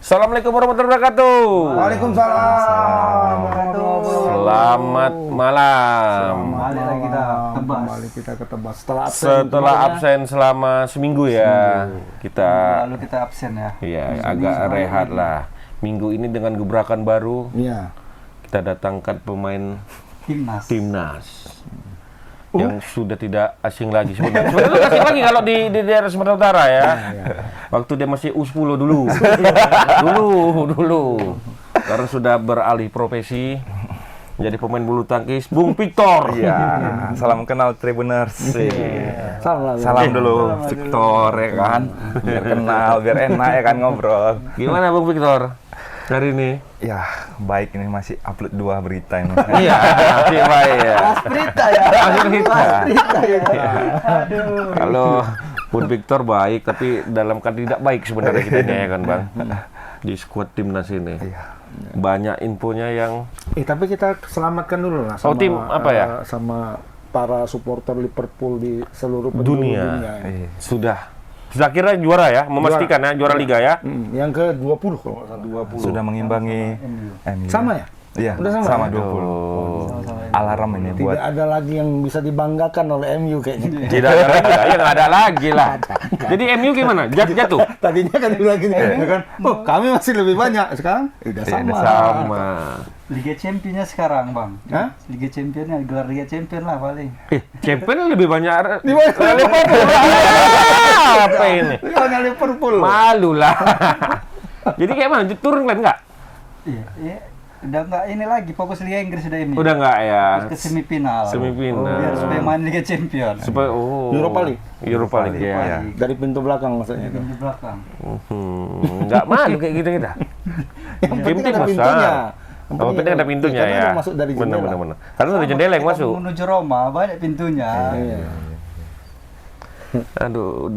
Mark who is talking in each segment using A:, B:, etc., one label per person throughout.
A: Assalamualaikum warahmatullahi wabarakatuh.
B: Waalaikumsalam.
A: Selamat malam.
B: Kembali kita ke Tebas
A: Setelah absen selama seminggu ya.
C: Lalu kita absen ya.
A: Iya, agak rehat lah. Minggu ini dengan gebrakan baru.
B: Iya.
A: Kita datangkan pemain timnas. Yang sudah tidak asing lagi sebenarnya. Sebenarnya asing lagi kalau di daerah Sumatera Utara ya. Waktu dia masih U10 dulu. dulu. Karena sudah beralih profesi menjadi pemain bulu tangkis, Bung Victor.
D: Iya, salam kenal Tribuners. Salam dulu Victor ya kan. Biar kenal, biar enak ya kan ngobrol.
A: Gimana Bung Victor hari ini?
D: Ya, baik ini masih upload 2 berita ini.
A: Iya, masih baik ya.
C: Berita ya.
A: Kalau Bung Victor baik, tapi dalam keadaan tidak baik sebenarnya kita ya kan Bang. Di skuad timnas ini.
D: Iya.
A: Banyak infonya yang
B: Tapi kita selamatkan dulu lah sama
A: tim apa ya?
B: Sama para supporter Liverpool di seluruh penjuru
A: dunia.
B: ya.
A: Sudah kira juara ya, memastikan ya juara liga ya.
B: Yang ke-20 kalau nggak salah.
A: 20.
D: Sudah mengimbangi MU.
B: Sama ya?
D: Iya,
B: Udah sama
D: sama
B: ya?
D: 20. Alarm ini
B: Tidak
D: buat
B: ada lagi yang bisa dibanggakan oleh MU kayaknya.
A: Tidak ada lagi lah, ya nggak ada lagi lah. Jadi MU gimana? Jatuh?
B: Tadinya kan bilang gini, ya kan? Oh, kami masih lebih banyak. Sekarang udah
D: Iya,
B: sama.
D: udah
A: Sama.
C: Liga Championnya sekarang bang.
B: Hah?
C: Liga Championnya, gelar Liga Champion lah paling.
A: Champion lebih banyak.
B: Liverpool.
A: Apa ini?
B: Hanya Liverpool.
A: Malu lah. Jadi kayak mana? Turun kan nggak?
C: Iya. Udah nggak ini lagi, fokus Liga Inggris udah ini.
A: Udah nggak ya?
C: Ke semifinal.
A: Semifinal.
C: Biar supaya main Liga Champion.
A: Supaya
B: Europa League.
A: Europa League ya.
B: Dari pintu belakang maksudnya itu.
C: Di belakang.
A: Nggak malu kayak gitu kita.
B: Yang penting
A: Tim-tim
B: ada
A: besar.
B: pintunya.
A: Oh, penting ada pintunya
B: karena
A: ya.
B: ada masuk dari jendela.
A: Benar. Karena ada jendela yang
C: Kita
A: masuk.
C: menuju Roma banyak pintunya.
B: Iya.
A: Aduh,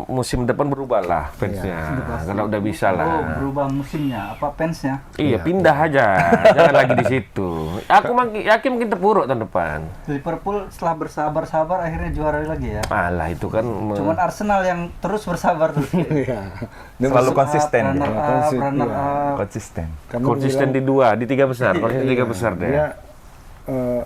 A: musim depan berubah lah fansnya. Kalau udah bisa
C: Oh,
A: lah.
C: berubah musimnya, apa fansnya?
A: Iya, pindah aja. Jangan lagi di situ. Aku yakin mungkin terpuruk tahun depan.
C: Liverpool setelah bersabar-sabar akhirnya juara lagi ya.
A: Alah, itu kan
C: Cuman Arsenal yang terus bersabar terus.
B: Iya.
D: selalu konsisten.
C: Runner
D: gitu.
C: up, runner up.
D: Konsisten.
B: Karena
A: konsisten di di tiga besar. Konsisten di tiga besar deh.
B: dia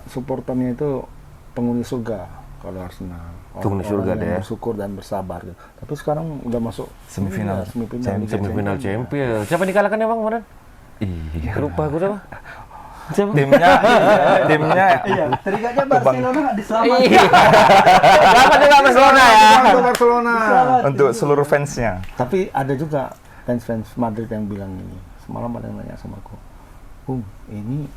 B: supporternya itu penghuni surga kalau Arsenal.
A: Penghuni surga
B: Orang
A: deh.
B: yang bersyukur dan bersabar. Tapi sekarang udah masuk
D: Semifinal.
A: Semifinal champion. Siapa dikalahkan ya Bang kemarin?
D: Iya.
A: Lupa aku siapa?
D: Timnya
C: Iya, teringatnya Barcelona nggak diselamatkan.
A: Selamat juga Barcelona ya.
B: Untuk Barcelona.
D: untuk seluruh fansnya.
B: Tapi ada juga fans-fans Madrid yang bilang ini. Semalam ada yang nanya sama aku, ini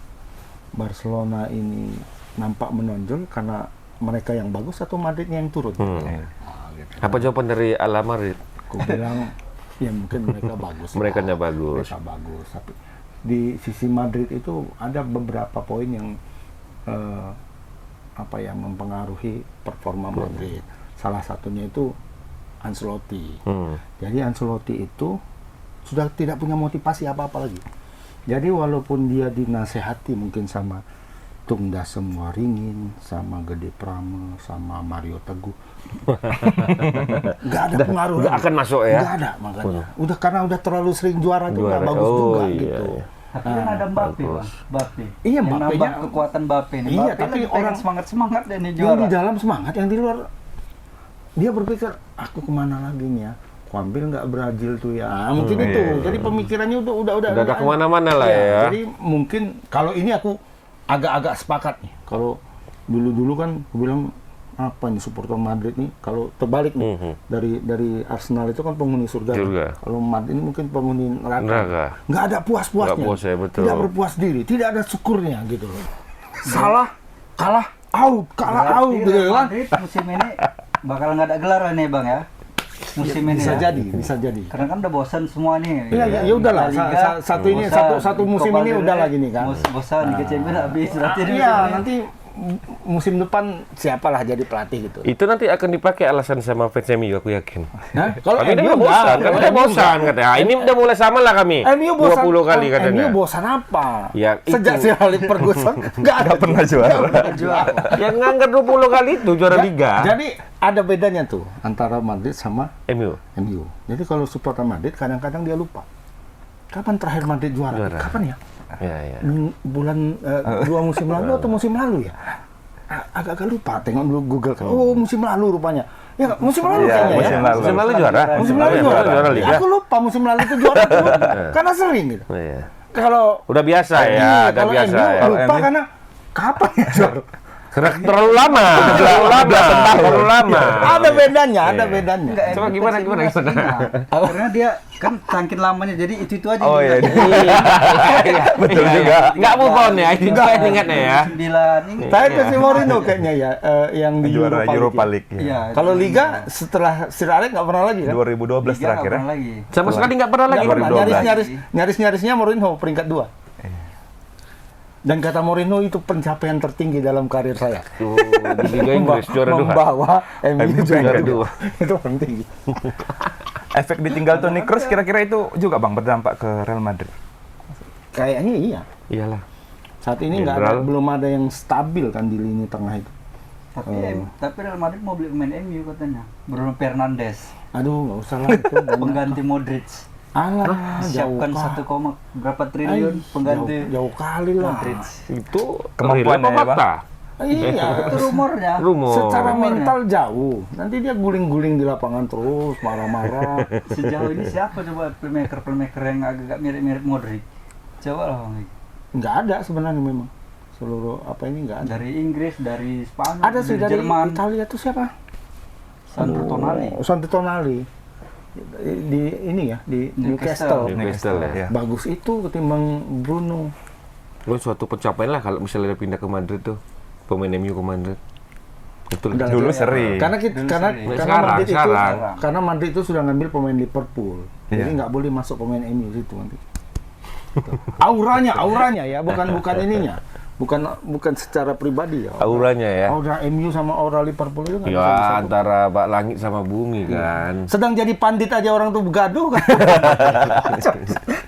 B: Barcelona ini nampak menonjol karena mereka yang bagus atau Madridnya yang turun?
A: Apa jawaban dari Ala Madrid?
B: Aku bilang, ya mungkin mereka bagus.
A: Merekanya bagus.
B: Mereka bagus. Tapi di sisi Madrid itu ada beberapa poin yang mempengaruhi performa Madrid. Salah satunya itu Ancelotti. Jadi Ancelotti itu sudah tidak punya motivasi apa-apa lagi. Jadi walaupun dia dinasehati mungkin sama Tungda semua ringin, sama Gede Prama, sama Mario Teguh, nggak ada pengaruh.
A: Nggak akan masuk ya?
B: Nggak ada makanya. Karena udah terlalu sering juara juga, bagus juga
A: iya,
B: gitu.
A: iya.
C: Tapi kan ada Mbappe, Bang. Mbappe.
B: Iya,
C: Yang
B: Mbappe-nya-
C: nambah kekuatan Mbappe nih.
B: Iya,
C: Mbappe
B: tapi
C: lagi pengen
B: orang-
C: semangat dan nih
B: Yang
C: juara.
B: di dalam semangat, yang di luar dia berpikir, aku kemana lagi nih ya? Aku ambil nggak Brazil tuh ya? Mungkin itu. Jadi pemikirannya udah
A: Udah kemana-mana lah ya.
B: Jadi mungkin kalau ini aku agak-agak sepakat nih. Kalau dulu kan aku bilang apa nih supporter Madrid nih, kalau terbalik nih dari Arsenal itu kan penghuni surga.
A: Surga.
B: Kalau Madrid ini mungkin penghuni neraka.
A: Neraka.
B: Nggak ada puas-puasnya.
A: Nggak puas ya, betul.
B: Tidak berpuas diri, tidak ada syukurnya gitu loh. Salah, kalah out
C: Berarti
B: gitu
C: Real
B: kan.
C: Madrid musim ini bakal nggak ada gelar nih Bang ya. Musim ini
B: Bisa
C: ya.
B: bisa jadi.
C: Karena kan udah bosan semua nih.
B: Iya, ya udahlah.
C: La Liga,
B: Satu musim
C: Copa
B: ini
C: del
B: udah
C: Rey,
B: lagi nih kan.
C: Bosan Liga Champions habis. Berarti di
B: Iya,
C: musim ini-
B: nanti musim depan siapalah jadi pelatih gitu.
A: Itu nanti akan dipakai alasan sama fans MU, aku yakin.
B: Hah? Kalau
A: Kami udah
B: MU
A: bosan,
B: enggak.
A: kami udah bosan katanya. Ah, ini udah mulai sama lah kami.
B: MU bosan.
A: 20 kali katanya.
B: MU bosan apa?
A: Ya,
B: Sejak
A: itu.
B: si Alex Ferguson nggak
D: pernah juara.
A: Yang ngangkat 20 kali itu juara liga.
B: Jadi ada bedanya tuh antara Madrid sama
A: MU.
B: MU. Jadi kalau supporter Madrid kadang-kadang dia lupa. Kapan terakhir Madrid juara? Kapan ya?
A: Ya.
B: Bulan 2 musim lalu atau musim lalu ya? Agak-agak lupa, tengok dulu Google kan. Oh, musim lalu rupanya. Ya, musim lalu kayaknya
D: musim
B: ya.
D: lalu.
A: Musim lalu juara.
B: Musim lalu juara
A: Liga.
B: Aku lupa musim lalu itu juara tuh. Karena sering gitu.
A: Iya.
B: Kalau
A: Udah biasa ya, udah
B: kalau
A: biasa
B: MU
A: ya.
B: lupa karena kapan ya juara?
A: Terlalu lama. Terlalu lama.
B: Ada bedanya.
C: Enggak,
A: Coba
C: MU
A: gimana?
C: Karena dia kan saking lamanya, jadi itu aja.
D: Oh iya.
C: Iya.
D: Betul juga.
A: Nggak move on ya, itu saya ingatnya ya.
C: 9 ini.
B: Saya ke si Mourinho kayaknya ya, yang di
D: Juara Europa
B: League.
D: League. Ya.
C: Iya.
B: Kalau Liga setelah Sir Alex nggak pernah lagi kan?
D: 2012
C: Liga
D: terakhir
C: nggak
D: ya.
C: pernah lagi.
A: Sama sekali nggak pernah lagi.
B: Nggak pernah.
D: 2012.
B: Nyaris-nyarisnya Mourinho peringkat 2. Dan kata Mourinho itu pencapaian tertinggi dalam karir saya.
A: Di Liga Inggris juara 2.
B: Membawa MU juara
A: dua.
B: 2. Itu penting.
D: Efek ditinggal Toni Kroos kira-kira itu juga Bang berdampak ke Real Madrid.
B: Kayaknya iya.
A: Iyalah.
B: Saat ini belum ada yang stabil kan di lini tengah itu.
C: Tapi Real Madrid mau beli pemain MU katanya. Bruno Fernandes,
B: Aduh, nggak usah lah itu.
C: pengganti Modric.
B: Alah,
C: Siapkan 1, berapa triliun pengganti
B: jauh kali lah.
C: Modric.
A: Itu
D: Kemampuan
A: real apa
D: ya, Bang?
A: fakta?
B: Iya,
C: Itu rumornya.
A: Rumor.
B: secara mental jauh. Nanti dia guling-guling di lapangan terus, marah-marah.
C: Sejauh ini siapa coba playmaker yang agak mirip-mirip Modric? Coba lah Bang.
B: Nggak ada sebenarnya memang. Seluruh apa ini nggak ada.
C: Dari Inggris, dari Spanyol,
B: Ada sih dari
C: Jerman.
B: Italia tuh siapa?
C: Sandro Tonali.
B: Santi Tonali. Di ini ya, di Newcastle.
A: Newcastle ya.
B: Bagus itu ketimbang Bruno.
A: Lo suatu pencapaian lah kalau misalnya dia pindah ke Madrid tuh. Pemain MU ke Madrid. Betul.
B: Udah,
D: Dulu sering.
B: Karena
A: Sekarang.
B: karena Madrid itu sudah ngambil pemain Liverpool.
D: Iya.
B: Jadi nggak boleh masuk pemain MU situ nanti. Auranya ya, bukan ininya. Bukan secara pribadi ya.
A: Auranya ya.
B: Aura MU sama aura Liverpool itu nggak bisa
A: Ya
B: disatu.
A: antara bak langit sama bumi kan.
B: Sedang jadi pandit aja orang tuh gaduh kan.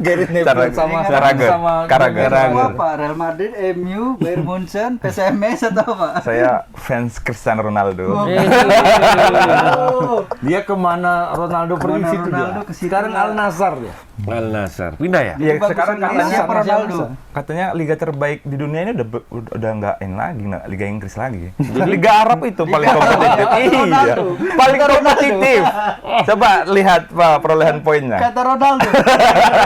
B: Gareth Neville sama
D: Carragher.
C: Semua apa? Real Madrid, MU, Bayern Munchen, PSMS atau apa?
D: Saya fans Cristiano Ronaldo.
B: Dia kemana Ronaldo pergi
C: Kemana
B: situ
C: Ronaldo
B: dia.
C: ke situ
B: Sekarang
C: lah.
B: Al Nassr dia.
A: Al Nassr. Pindah ya?
D: Iya,
C: Bagus
D: sekarang
C: sekali.
D: katanya
C: Siapa Ronaldo?
D: katanya liga terbaik di dunia ini udah nggak in lagi, nggak Liga Inggris lagi. Liga Arab itu paling kompetitif. Iya, paling kompetitif. Coba lihat Pak perolehan poinnya.
C: Kata Ronaldo.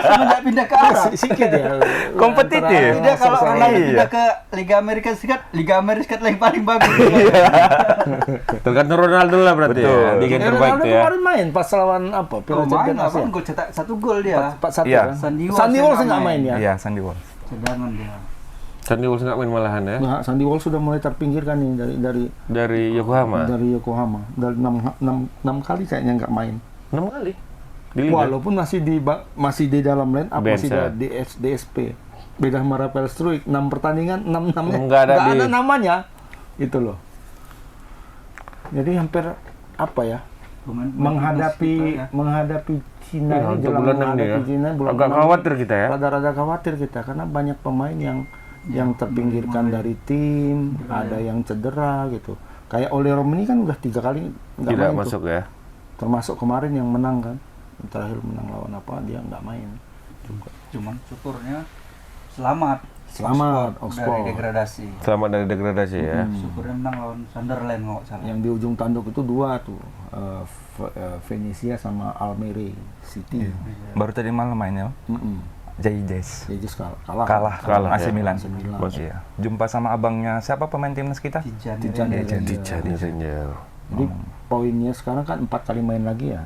C: Semenjak pindah ke Arab.
B: Sikit ya.
D: Kompetitif.
C: Dia kalau
B: Sama-
C: Ronaldo
D: Iya.
C: pindah ke Liga Amerika Serikat yang paling bagus.
A: Tergantung Ronaldo lah berarti
D: Betul.
A: ya. Liga terbaik
B: Ronaldo
A: tuh ya.
B: kemarin main pas lawan apa? Piala
C: Main
B: Champions
C: apa?
B: Asia.
C: Gol cetak 1 gol dia.
B: 4-1
D: Iya.
B: kan.
C: Sandy Walsh
B: nggak
C: nggak
B: main ya.
D: Iya, Sandy Walsh.
C: Cadangan dia.
A: Sandy Walsh nggak main malahan ya.
B: Nah, Sandy Walsh sudah mulai terpinggirkan nih
A: Dari Yokohama.
B: dari Yokohama. Dari 6 kali kayaknya nggak main.
A: 6 kali. Di Liga.
B: Walaupun masih di dalam line up,
A: Bench,
B: masih
A: ya.
B: di DSP. Beda sama Rafael Struijk, 6 pertandingan 6-6-nya
A: Nggak ada
B: nggak
A: di-
B: ada namanya. Itu loh. Jadi hampir apa ya? Menghadapi Cina
A: Iya,
B: ini,
A: untuk
B: jelang
A: bulan 6 nih
B: menghadapi
A: ya.
B: Cina bulan
A: Agak
B: 6
A: khawatir kita ya.
B: Rada-rada khawatir kita karena banyak pemain yang terpinggirkan dari tim, ada yang cedera gitu. Kayak Ole Romani kan udah 3 kali nggak
A: Tidak
B: main
A: masuk
B: tuh.
A: ya.
B: Termasuk kemarin yang menang kan. Terakhir menang lawan apa dia nggak main.
C: Cuman syukurnya selamat
B: Oxford.
C: dari degradasi.
A: Selamat dari degradasi ya.
C: Syukurnya menang lawan Sunderland kalau nggak salah.
B: Yang di ujung tanduk itu 2 tuh. Venezia sama Almere City.
D: Baru tadi malam mainnya. Jayes.
B: Jadi kalah.
D: Kalah AC
A: ya.
D: Milan.
B: AC Milan.
D: Iya. Jumpa sama abangnya siapa pemain timnas kita?
C: Tijani.
A: Dijadi senjau.
B: Jadi poinnya sekarang kan 4 kali main lagi ya.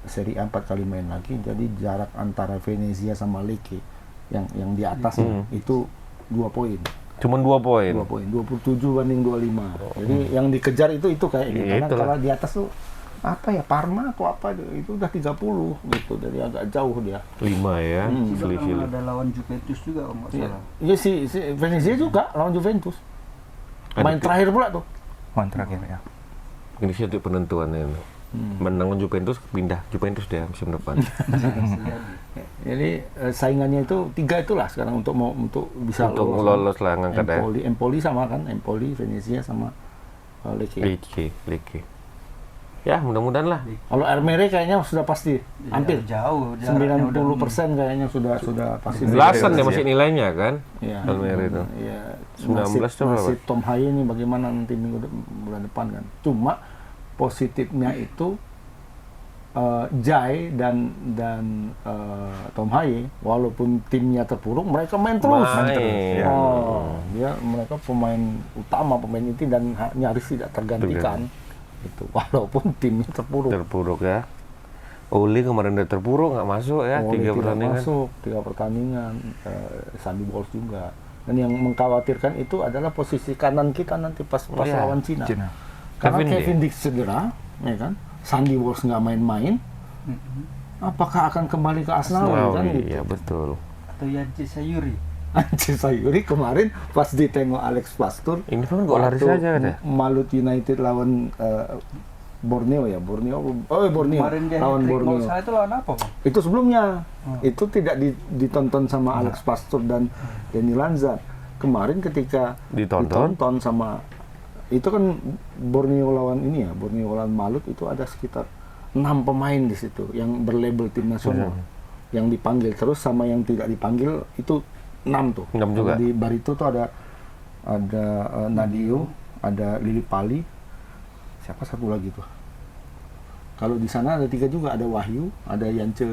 B: Seri A 4 kali main lagi. Jadi jarak antara Venezia sama Lecce yang di atas itu 2 poin.
A: Cuman 2 poin.
B: 2 poin. 27 banding 25. Jadi yang dikejar itu kayak gitu.
A: Iya,
B: Karena
A: itulah.
B: kalau di atas tuh apa ya, Parma atau apa itu udah 30 gitu. Jadi agak jauh dia.
A: 5 ya.
C: Juga
A: Selisih.
C: kan ada lawan Juventus juga kalau nggak salah.
B: Iya si Venezia juga lawan Juventus.
A: Ada
B: Main
A: tuh.
B: terakhir pula tuh.
D: Main terakhir ya.
A: Ini sih untuk penentuannya. Menang lawan Juventus, pindah Juventus dia musim depan.
B: Jadi saingannya itu 3 itulah sekarang untuk bisa
A: Untuk lolos lah ngangkat ya.
B: Empoli sama kan, Empoli, Venezia sama Lecce.
A: Lecce. Ya, mudah-mudahan lah.
B: Kalau Elmere kayaknya sudah pasti hampir
C: jauh
B: 90% kayaknya sudah pasti.
A: Belasan dia masih nilainya kan?
B: Iya.
A: Elmere itu.
B: Iya.
A: 19 tuh berapa?
B: Nasib Tom Haye ini bagaimana nanti bulan depan kan. Cuma positifnya itu Jai dan Tom Haye walaupun timnya terpuruk mereka main terus.
A: Main.
B: Mereka pemain utama, pemain inti dan nyaris tidak tergantikan. Itu walaupun timnya terpuruk
A: ya. Oli kemarin udah terpuruk nggak masuk ya, 3 pertandingan.
B: Masuk 3 pertandingan. Sandy Walsh juga. Dan yang mengkhawatirkan itu adalah posisi kanan kita nanti pas lawan Cina. Karena Kevin Dix cedera, ya kan? Sandy Walsh nggak main-main. Apakah akan kembali ke Asnawi kan gitu?
A: Iya betul.
C: Atau Yanci Sayuri.
B: Yanci Sayuri kemarin pas ditengok Alex Pastur.
A: Ini kan gol lari saja kan ya?
B: Malut United lawan Borneo.
C: Kemarin dia
B: lawan Borneo.
C: Itu lawan apa, Bang?
B: Itu sebelumnya. Itu tidak ditonton sama Alex Pastur dan Denny Lanzar. Kemarin ketika ditonton sama itu kan Borneo lawan Malut itu ada sekitar 6 pemain di situ yang berlabel tim nasional. Yang dipanggil terus sama yang tidak dipanggil itu 6 tuh.
A: 6 juga.
B: Di Barito tuh ada Nadio, ada Lili Pali. Siapa satu lagi tuh? Kalau di sana ada 3 juga, ada Wahyu, ada Yance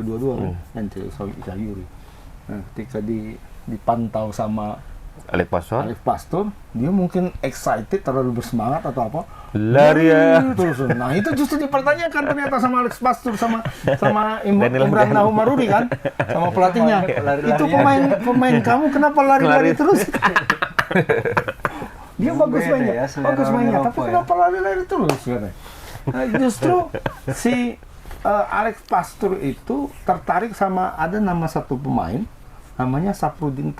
B: Yance Sayuri. Nah, ketika dipantau sama
A: Alex
B: Pastur, dia mungkin excited, terlalu bersemangat atau apa?
A: Lari ya.
B: Terus. Nah, itu justru dipertanyakan ternyata sama Alex Pastur sama Imran Nahumarudi kan, sama pelatihnya. Itu pemain kamu kenapa lari-lari terus? Dia bagus mainnya, tapi kenapa lari-lari terus? Nah, justru si Alex Pastur itu tertarik sama ada nama satu pemain, namanya Safrudin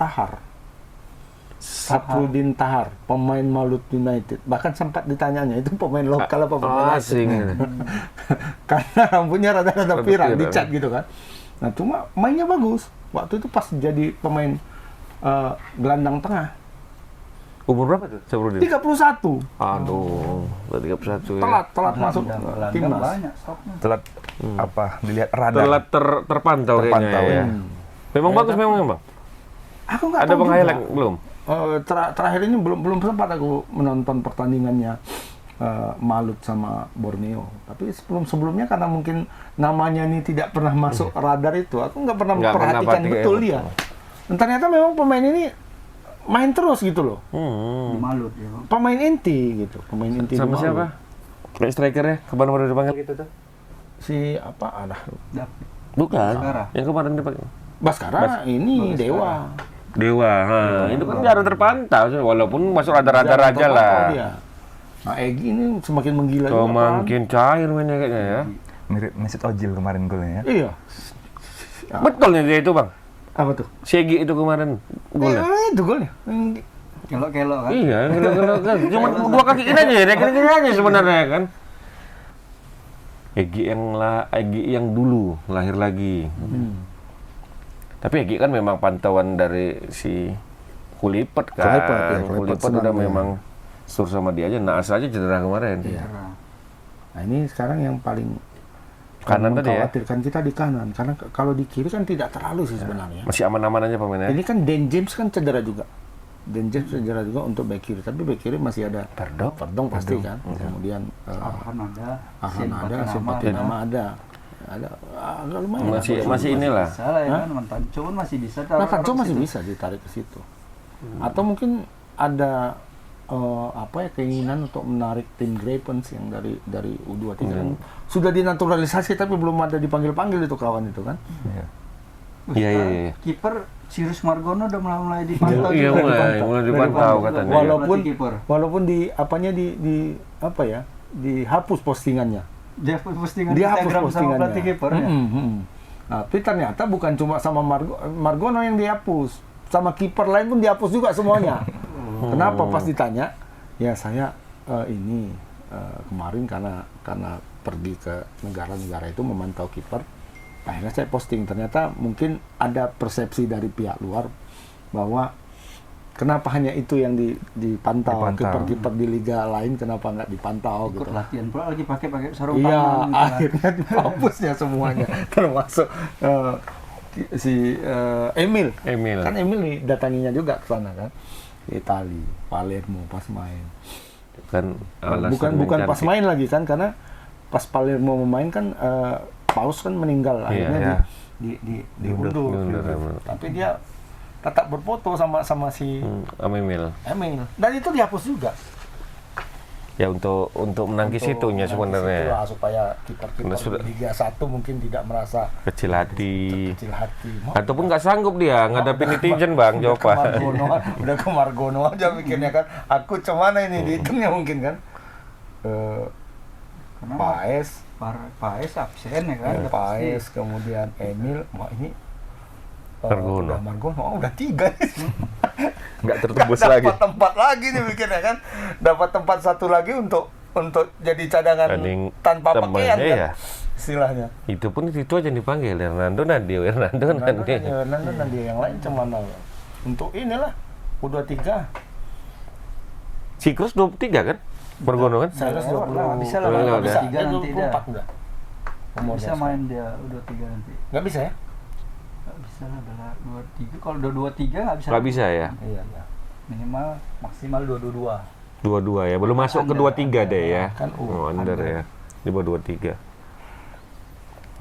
B: Tahar, pemain Malut United. Bahkan sempat ditanyanya, itu pemain lokal apa pemain asing? Karena rambutnya rada-rada pirang, dicat gitu kan. Nah, cuma mainnya bagus. Waktu itu pas jadi pemain gelandang tengah.
A: Umur berapa tuh Safrudin?
B: 31.
A: Aduh, 31 ya.
B: Telat masuk timnas.
C: Banyak stoknya.
D: Telat dilihat radar.
A: Telat terpantau kayaknya ya. Memang bagus Bang.
B: Aku nggak tahu.
A: Ada peng-highlight belum?
B: Terakhir ini belum sempat aku menonton pertandingannya Malut sama Borneo. Tapi sebelumnya karena mungkin namanya ini tidak pernah masuk radar itu, aku nggak pernah memperhatikan betul dia. Dan ternyata memang pemain ini main terus gitu loh.
C: Malut ya, Bang.
B: Pemain inti gitu, pemain inti.
A: Sama siapa? Striker ya, kemarin baru dipanggil gitu tuh.
B: Si apa?
C: David.
A: Bukan.
C: Baskara.
A: Yang kemarin dipanggil.
B: Baskara ini Dewa.
A: Itu kan jarang terpantau, walaupun masuk radar-radar aja lah.
B: Nah, Egy ini semakin menggila juga.
A: Semakin cair mainnya kayaknya ya.
D: Mirip Mesut Ozil kemarin golnya ya.
B: Iya.
A: Betulnya dia itu Bang.
B: Apa tuh?
A: Segi itu kemarin golnya.
B: Itu golnya.
C: Kelok-kelok kan?
A: Iya, kelok-kelok kan. Cuma 2 kaki ini aja, gini aja sebenarnya kan. Egy yang dulu lahir lagi. Tapi Egy kan memang pantauan dari si Kulipet kan. Kulipet udah memang sur sama dia aja. Naas aja cedera kemarin.
B: Iya. Nah, ini sekarang yang paling
A: kanan tadi ya.
B: Mengkhawatirkan kita di kanan, karena kalau di kiri kan tidak terlalu sih sebenarnya.
A: Masih aman-aman aja pemainnya.
B: Ini kan Dan James kan cedera juga. Dan James cedera juga untuk back kiri, tapi back kiri masih ada Perdong pasti kan. Kemudian
C: Arhan ada,
B: Simpati nama ada. Agak lumayan.
A: Masih inilah.
C: Salah ya kan, Mantanco masih bisa.
B: Mantanco masih bisa ditarik ke situ. Atau mungkin ada keinginan untuk menarik tim Grapens yang dari U23 yang sudah dinaturalisasi tapi belum ada dipanggil-panggil itu kawan itu kan.
A: Iya.
C: Kiper Sirius Margono udah mulai dipantau.
A: Iya, mulai dipantau katanya.
B: Walaupun dihapus postingannya.
C: Dia postingan Instagram sama pelatih kipernya.
B: Tapi ternyata bukan cuma sama Margono yang dihapus, sama kiper lain pun dihapus juga semuanya. Kenapa pas ditanya? Ya saya kemarin karena pergi ke negara-negara itu memantau kiper. Akhirnya saya posting. Ternyata mungkin ada persepsi dari pihak luar bahwa Kenapa hanya itu yang dipantau?
D: Dipantau.
B: Kiper-kiper di liga lain kenapa nggak dipantau
C: Ikut
B: gitu?
C: latihan pula lagi pakai sarung
B: Iya,
C: tangan gitu kan.
B: akhirnya dihapusnya semuanya, termasuk si Emil. Kan Emil didatanginya juga ke sana kan, di Itali, Palermo pas main.
A: Kan
B: Bukan pas main lagi kan, karena pas Palermo memain kan Paus kan meninggal, akhirnya diundur. Tapi dia tetap berfoto sama si
A: Emil.
B: Dan itu dihapus juga.
A: Ya untuk menangkis itunya sebenarnya.
B: Itulah, supaya kiper-kiper di Liga 1 mungkin tidak merasa
A: Kecil hati.
B: kecil hati.
A: Ataupun nggak sanggup dia ngadapin netizen Bang,
B: Udah
A: coba.
B: ke Margono aja mikirnya kan. Aku cemana ini dihitungnya mungkin kan.
C: Karena Paes absen ya kan. udah pasti.
B: Paes, kemudian Emil, wah ini
A: Margono.
B: Udah 3
D: Nggak tertembus
B: Nggak
D: lagi.
B: dapat tempat lagi nih mikirnya kan. Dapat tempat satu lagi untuk jadi cadangan
A: Banding
B: tanpa
A: temen,
B: pakaian kan
A: iya.
B: istilahnya.
A: Itu pun itu aja yang dipanggil Hernando Nadio.
B: Hernando dan dia yang lain cemana untuk inilah U23.
A: Sikrus 23 kan? Margono kan?
B: Saya rasa
C: Bisa lah,
A: Udah,
C: bisa
A: udah.
C: 3 nanti dia.
B: 24 udah.
C: Bisa main dia udah 3 nanti.
B: Nggak bisa ya?
C: Nggak bisa lah, udah 23. Kalau udah 23 nggak bisa.
A: Nggak bisa ya?
B: Iya.
C: Minimal maksimal 22.
A: 22 ya, belum masuk ke 23 deh ya.
B: Kan
A: Under ya. Di bawah 23.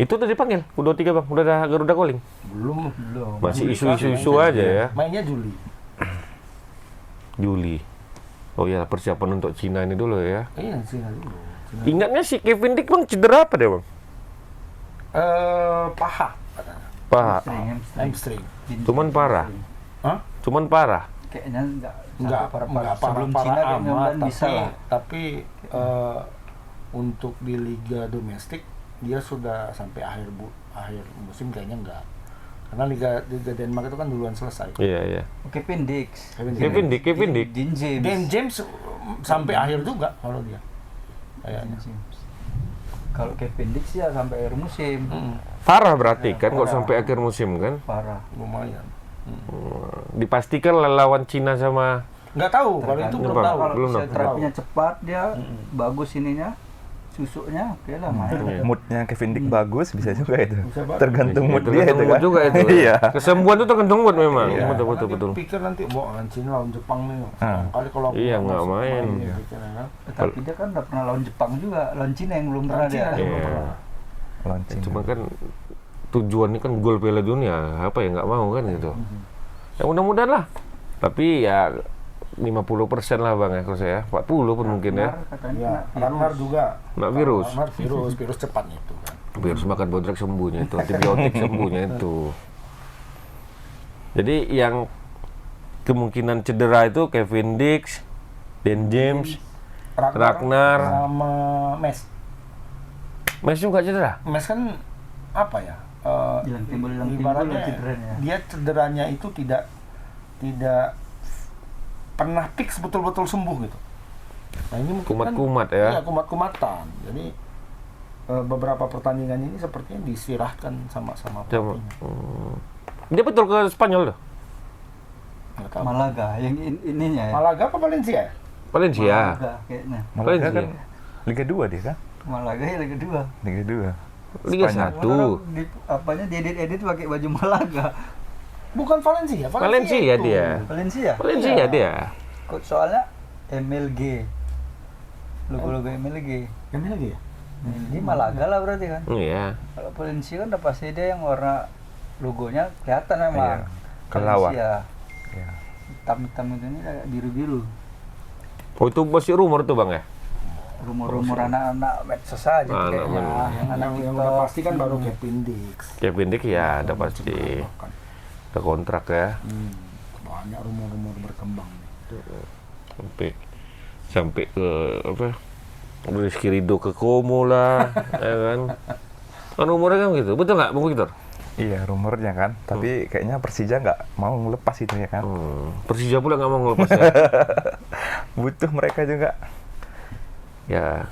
A: Itu udah dipanggil, U23 Bang, udah ada Garuda Calling.
B: Belum.
A: Masih isu-isu aja ya.
B: Mainnya Juli.
A: Juli. Oh ya, persiapan untuk Cina ini dulu ya.
B: Iya, Cina dulu.
A: Ingatnya si Kevin Dick Bang cedera apa deh Bang?
B: Paha.
A: Paha.
B: Hamstring.
A: Cuman parah.
B: Hah?
A: Cuman parah.
C: Kayaknya
B: Nggak
C: parah. Sebelum
B: parah
C: Cina kayaknya
B: amat,
C: udah bisa lah.
B: tapi untuk di liga domestik dia sudah sampai akhir musim kayaknya enggak. Karena liga Denmark itu kan duluan selesai.
A: Iya.
C: Kevin Dix.
A: Kevin Dick.
C: Dean James.
B: Dan James sampai akhir juga kalau dia. Kayaknya.
C: Kalau Kevin Dix ya sampai akhir musim.
A: Parah berarti kan kok
C: parah.
A: sampai akhir musim kan?
C: Parah.
B: Lumayan.
A: Dipastikan lawan Cina sama
B: Nggak tahu, kalau itu belum
A: Bang,
B: tahu.
C: Kalau
A: belum
C: bisa
A: tahu.
C: terapinya cepat dia bagus ininya. Susuknya oke lah main.
D: Moodnya Kevin Dick bagus, bisa juga itu.
B: Bisa banget.
D: Tergantung mood dia itu
A: tergantung mood
D: kan.
A: juga itu.
D: Iya.
A: Kesembuhan itu tergantung mood memang.
B: Iya,
A: Betul.
B: karena dia pikir nanti akan Cina lawan Jepang nih. Kali kalau aku
A: Iya, nggak
B: masuk
A: main.
B: dia pikirnya kan.
C: Tapi dia kan udah pernah lawan Jepang juga, lawan Cina yang belum pernah dia.
A: Iya.
D: Launching.
A: Cuma kan tujuannya kan gol Piala Dunia, apa ya nggak mau kan gitu. Ya mudah-mudahan lah. Tapi ya 50% lah Bang ya kalau saya. 40 pun mungkin ya.
C: Katanya
B: Iya, Ragnar juga.
A: Nak virus.
B: Ragnar virus cepat itu kan.
A: Virus makan bodrek sembuhnya itu, antibiotik sembuhnya itu. Jadi yang kemungkinan cedera itu Kevin Dix, Dan James, Ragnar.
B: sama Mes.
A: Messi juga cedera.
B: Mes kan apa ya?
C: Hilang timbul
B: ibaratnya
C: cederanya.
B: dia cederanya itu tidak pernah fix betul-betul sembuh gitu. Nah ini mungkin
A: Kumat-kumat
B: kan,
A: ya.
B: Iya, kumat-kumatan. Jadi beberapa pertandingan ini sepertinya diistirahatkan sama
A: Coba.
B: pelatihnya.
A: Dia betul ke Spanyol loh.
B: Nggak tahu.
C: Malaga yang ininya ya.
B: Malaga apa Valencia ya?
A: Valencia.
C: Malaga kayaknya.
D: Malaga
A: Valencia.
D: kan Liga 2 dia kan?
C: Malaga ya Liga 2.
D: Liga 2.
A: Liga
D: Spanyol.
A: 1.
C: Di apanya diedit pakai baju Malaga.
B: Bukan Valencia.
A: Valencia
B: itu.
A: dia.
C: Valencia.
A: Valencia dia.
C: Kok soalnya MLG. Logo-logo MLG.
B: Yang ini lagi ya?
C: Ini Malaga lah berarti kan.
A: Iya.
C: Kalau Valencia kan udah pasti dia yang warna logonya kelihatan memang.
D: Iya. Kelawar.
C: Valencia.
D: Iya.
C: Hitam-hitam itu ini kayak biru-biru.
A: Oh itu masih rumor tuh Bang ya?
C: Rumor-rumor anak-anak medsos aja tuh
A: Anak
C: kayaknya.
B: Yang udah pasti kan baru Kevin Dix.
A: Kevin Dick ya ada pasti. Ada kontrak ya.
B: Banyak rumor-rumor berkembang nih.
A: Sampai ke apa? Rizky Ridho ke Como lah, ya kan? Kan umurnya kan gitu, betul nggak Bang Victor?
D: Iya, rumornya kan. Tapi kayaknya Persija nggak mau ngelepas itu ya kan.
A: Persija pula nggak mau ngelepas ya.
D: Butuh mereka juga.
A: Ya,